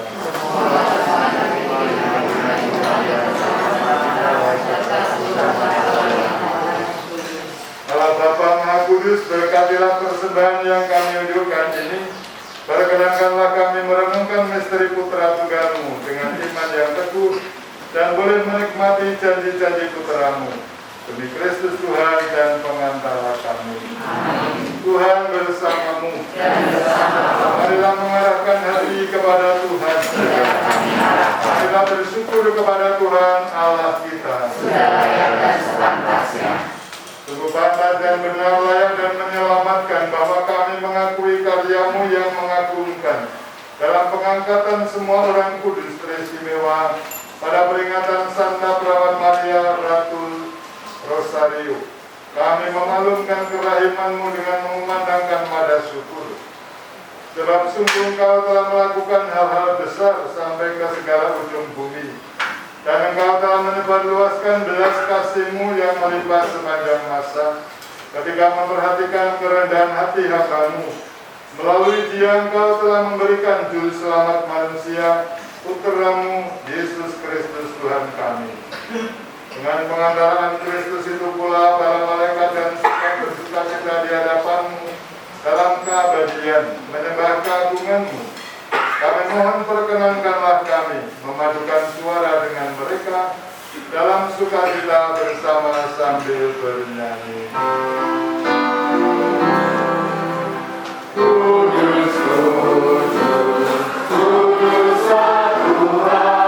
Allah Bapa Maha Kudus, berkatilah persembahan yang kami unjukkan ini. Perkenankanlah kami merenungkan misteri Putra Tunggal-Mu dengan iman yang teguh dan boleh menikmati janji-janji Putra-Mu. Demi Kristus Tuhan dan pengantara kami. Amin. Tuhan bersamamu. Marilah mengarahkan hati kepada Tuhan. Marilah bersyukur kepada Tuhan Allah kita. Sudah layak dan sepantasnya. Sungguh pantas dan benar, layak dan menyelamatkan bahwa kami mengakui karyamu yang mengagumkan dalam pengangkatan semua orang kudus teristimewa pada peringatan Santa Perawat Maria Ratu Rosario. Kami memaklumkan kerahimanmu dengan mengumandangkan nada syukur. Sebab sungguh Engkau telah melakukan hal-hal besar sampai ke segala ujung bumi. Dan Engkau telah menyebarluaskan belas kasih-Mu yang melimpah sepanjang masa, ketika memperhatikan kerendahan hati hamba-Mu. Melalui Dia Engkau telah memberikan juru selamat manusia, Putra-Mu Yesus Kristus Tuhan kami. Dengan pengantaraan Kristus itu pula para malaikat dan suka bersuka cita di hadapan-Mu dalam keabadian menyembah keagungan-Mu. Kami mohon perkenankanlah kami memadukan suara dengan mereka dalam sukacita bersama sambil bernyanyi. Kudus, kudus, kudus Tuhan.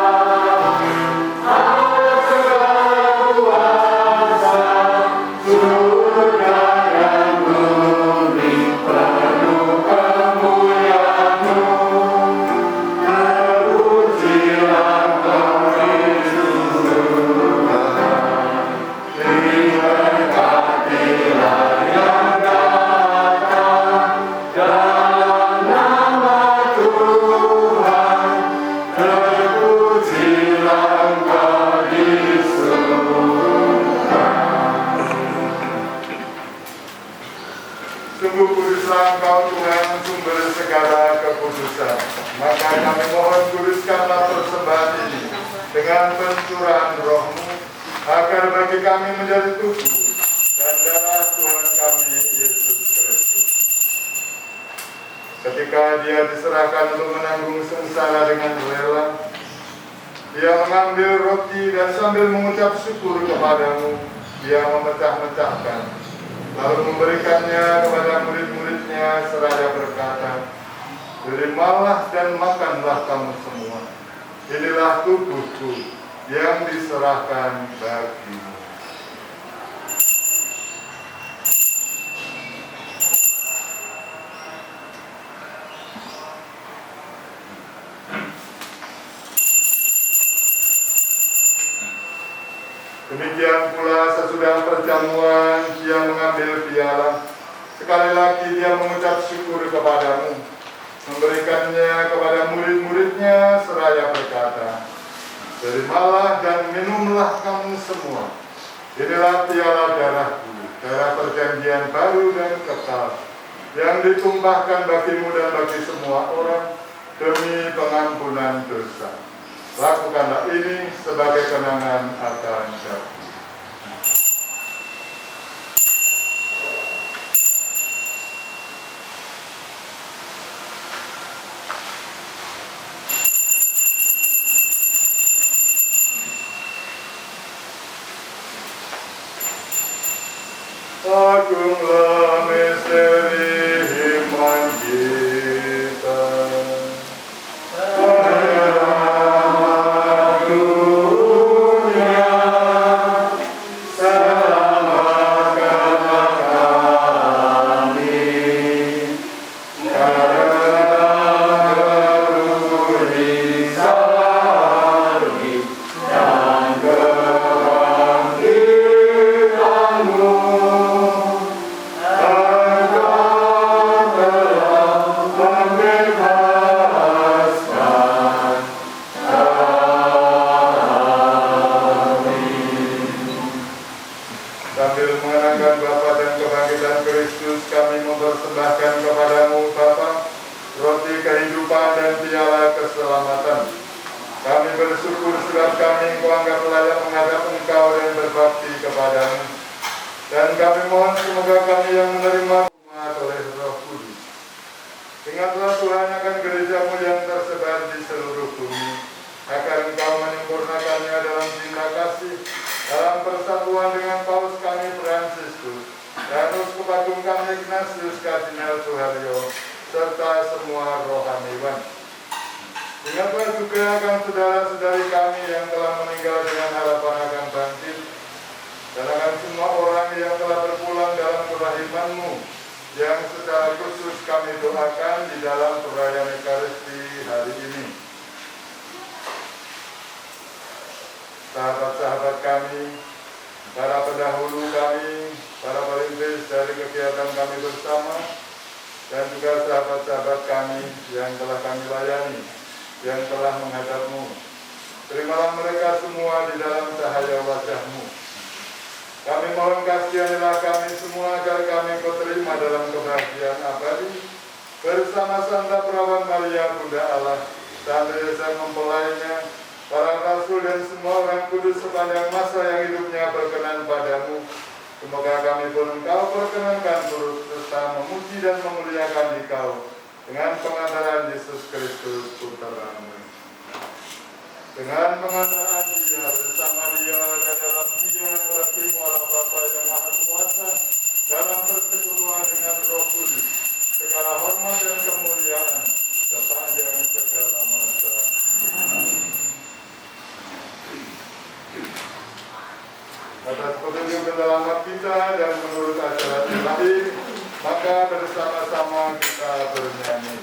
Sungguh kuduslah Engkau Tuhan, sumber segala kekudusan. Maka kami mohon kuduskanlah persembahan ini dengan pencurahan Roh-Mu, agar bagi kami menjadi tubuh Yesus Kristus. Ketika dia diserahkan untuk menanggung sengsara dengan rela, dia mengambil roti dan sambil mengucap syukur kepadamu, dia memecah-mecahkan, lalu memberikannya kepada murid-muridnya seraya berkata, "Terimalah dan makanlah kamu semua. Inilah tubuhku yang diserahkan bagimu." Demikian pula sesudah perjamuan dia mengambil piala. Sekali lagi dia mengucap syukur kepadamu, memberikannya kepada murid-muridnya seraya berkata, "Terimalah dan minumlah kamu semua. Inilah piala darahku, darah perjanjian baru dan kekal, yang ditumpahkan bagimu dan bagi semua orang demi pengampunan dosa. Lakukanlah ini sebagai kenangan akan aku." Agunglah misteri iman kita. Sambil mengenangkan Bapa dan kebangkitan Kristus, kami mempersembahkan kepadamu Bapa roti kehidupan dan piala keselamatan. Kami bersyukur sebab kami Engkau anggap layak menghadap Engkau dan berbakti kepadamu. Dan kami mohon semoga kami yang menerima umat oleh Roh Kudus. Ingatlah Tuhan akan gerejamu yang tersebar di seluruh bumi, agar Engkau menyempurnakannya dalam cinta kasih, dalam persatuan dengan Paus kami Fransiskus, dan Uskup Agung kami Ignatius Kardinal Suharyo, serta semua rohaniwan. Ingatlah juga akan saudara-saudari kami yang telah meninggal dengan harapan akan bangkit, dan akan semua orang yang telah berpulang dalam kerahiman-Mu, yang secara khusus kami doakan di dalam perayaan Ekaristi hari ini. Sahabat-sahabat kami, para pendahulu kami, para perintis dari kegiatan kami bersama, dan juga sahabat-sahabat kami yang telah kami layani, yang telah menghadap-Mu. Terimalah mereka semua di dalam cahaya wajah-Mu. Kami mohon kasihanilah kami semua agar kami Kau terima dalam kebahagiaan abadi bersama Santa Perawan Maria Bunda Allah, Santa Teresa mempelainya, para rasul dan semua orang kudus sepanjang masa yang hidupnya berkenan padamu. Semoga kami pun Engkau perkenankan turut serta memuji dan memuliakan Engkau dengan pengantaran Yesus Kristus Putra-Mu. Dengan pengantaran Dia, bersama Dia dan dalam Dia bagi Allah Bapa yang Maha Kuasa, dalam persekutuan dengan Roh Kudus, segala hormat dan kemuliaan sepanjang segala masa. Atas petunjuk penyelamat kita dan menurut ajaran ilahi, maka bersama-sama kita bernyanyi.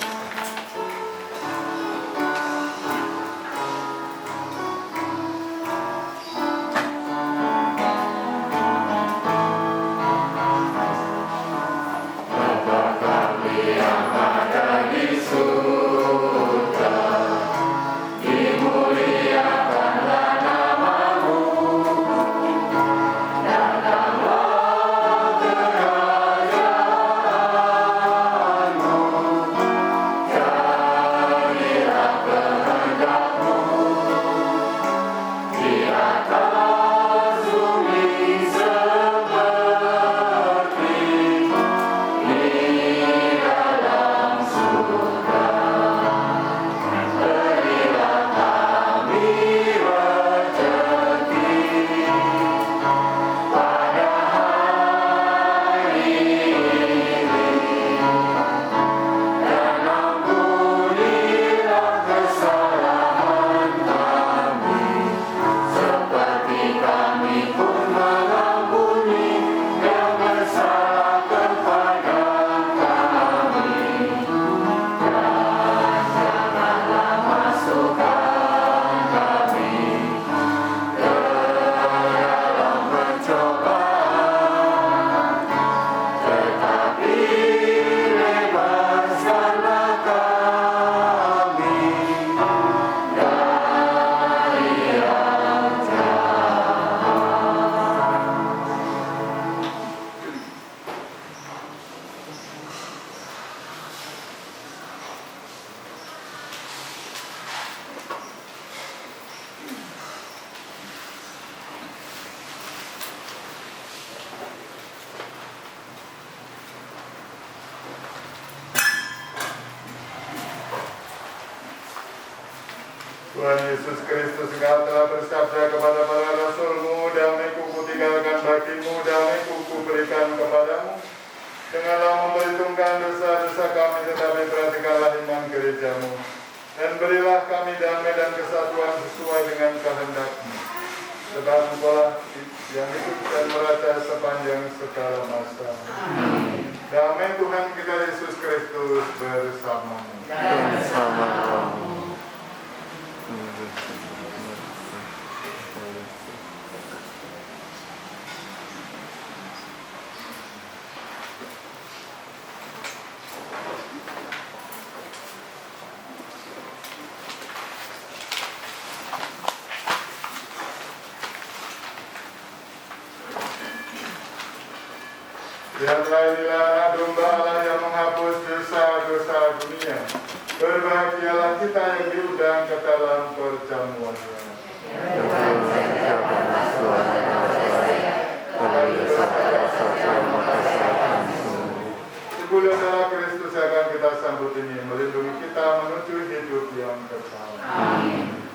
Tuhan Yesus Kristus, Engkau telah bersabda kepada para rasul-Mu, damai-Ku kutinggalkan bagimu, damai-Ku kuberikan kepadamu. Janganlah memperhitungkan dosa-dosa kami, tetapi perhatikanlah iman gereja-Mu. Dan berilah kami damai dan kesatuan sesuai dengan kehendak-Mu. Sebab Engkaulah yang hidup dan merata sepanjang segala masa. Damai Tuhan kita Yesus Kristus bersamamu. Lihatlah inilah anak domba Allah yang menghapus dosa-dosa dunia. Berbahagialah kita yang diundang ke dalam perjamuannya. Sebulan darah Kristus akan kita sambut ini, melindungi kita menuju hidup yang kekal. Amin.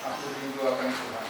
Aku rindu akan Tuhan.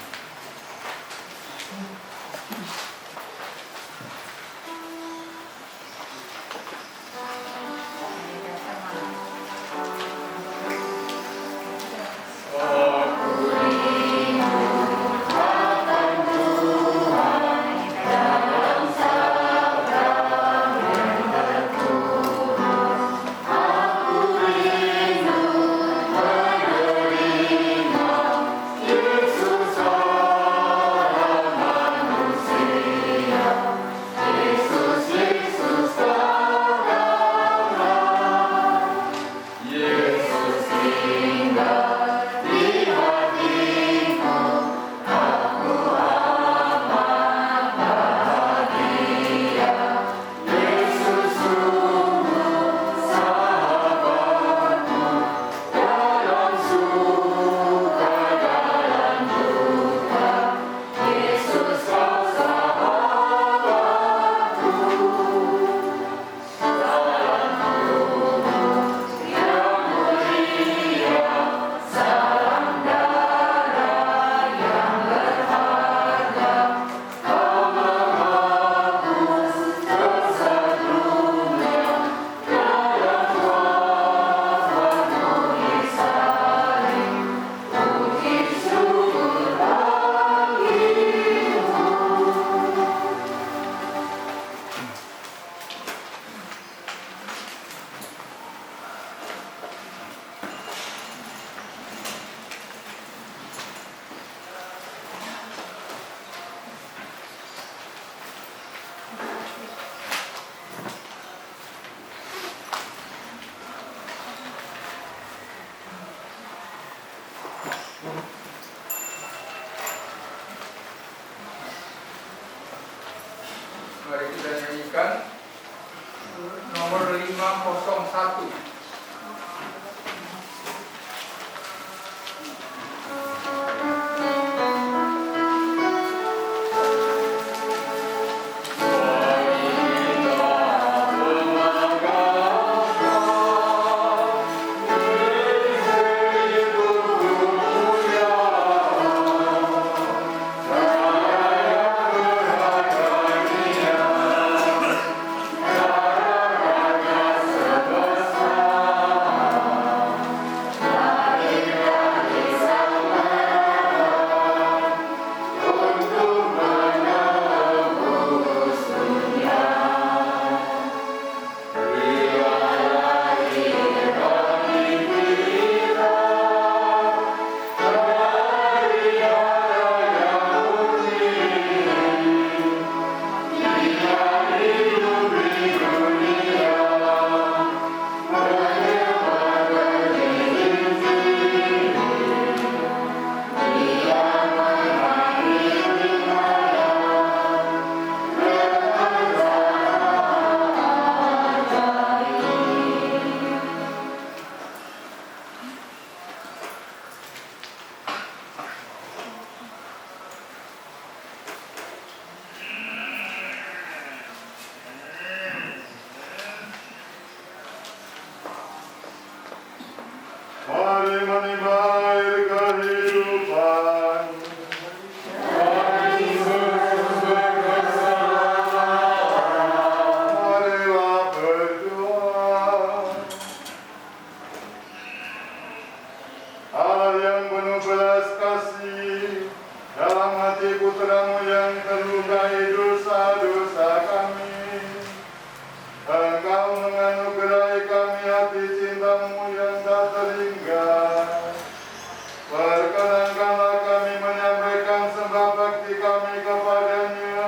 Mari kita nyanyikan nomor 501. Mari menimba air kehidupan. Marilah berdoa. Allah yang penuh belas kasih, dalam hati putramu yang terlukai dosa-dosa kami, Engkau menganugerahi kami hati cintamu yang tak terhingga. Perkenankanlah kami menyampaikan sembah bakti kami kepadanya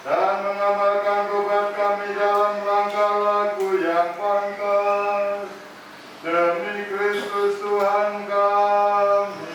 dan mengamalkan tobat kami dalam langkah laku yang pantas. Demi Kristus Tuhan kami.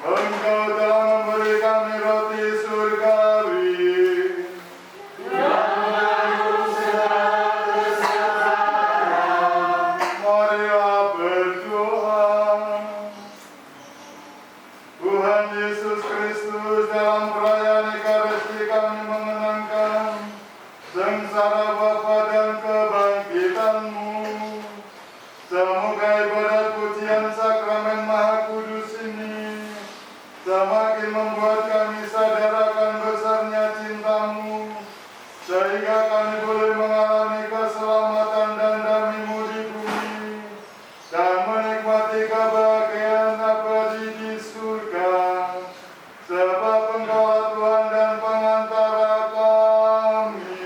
Engkau telah memberi kami roti surgawi. Marilah berdoa. Tuhan Yesus Kristus, dalam perayaan Ekaristi kami mengenangkan sengsara Bapa dan kebangkitan-Mu. Semoga ibadat pujian sakramen Maha Kudus ini semakin membuat kami sadar akan besarnya cinta-Mu, sehingga kami boleh mengalami keselamatan dan damai-Mu di bumi, dan menikmati kebahagiaan abadi di surga, sebab Engkaulah Tuhan dan pengantara kami.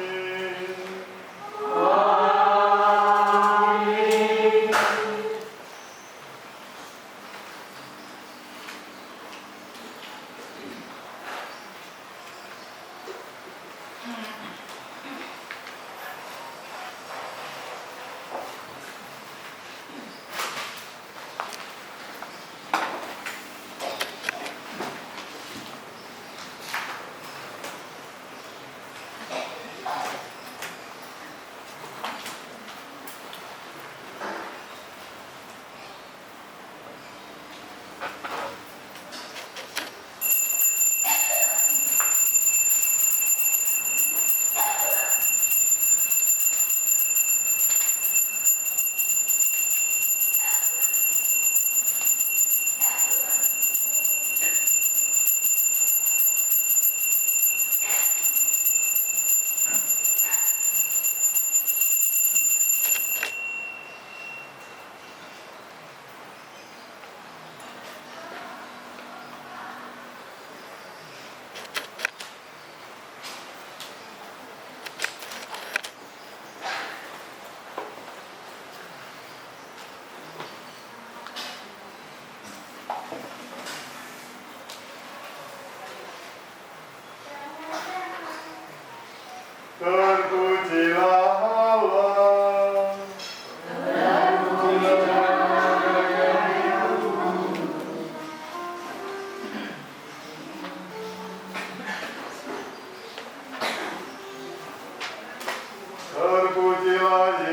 Terpujilah Allah. Terpujilah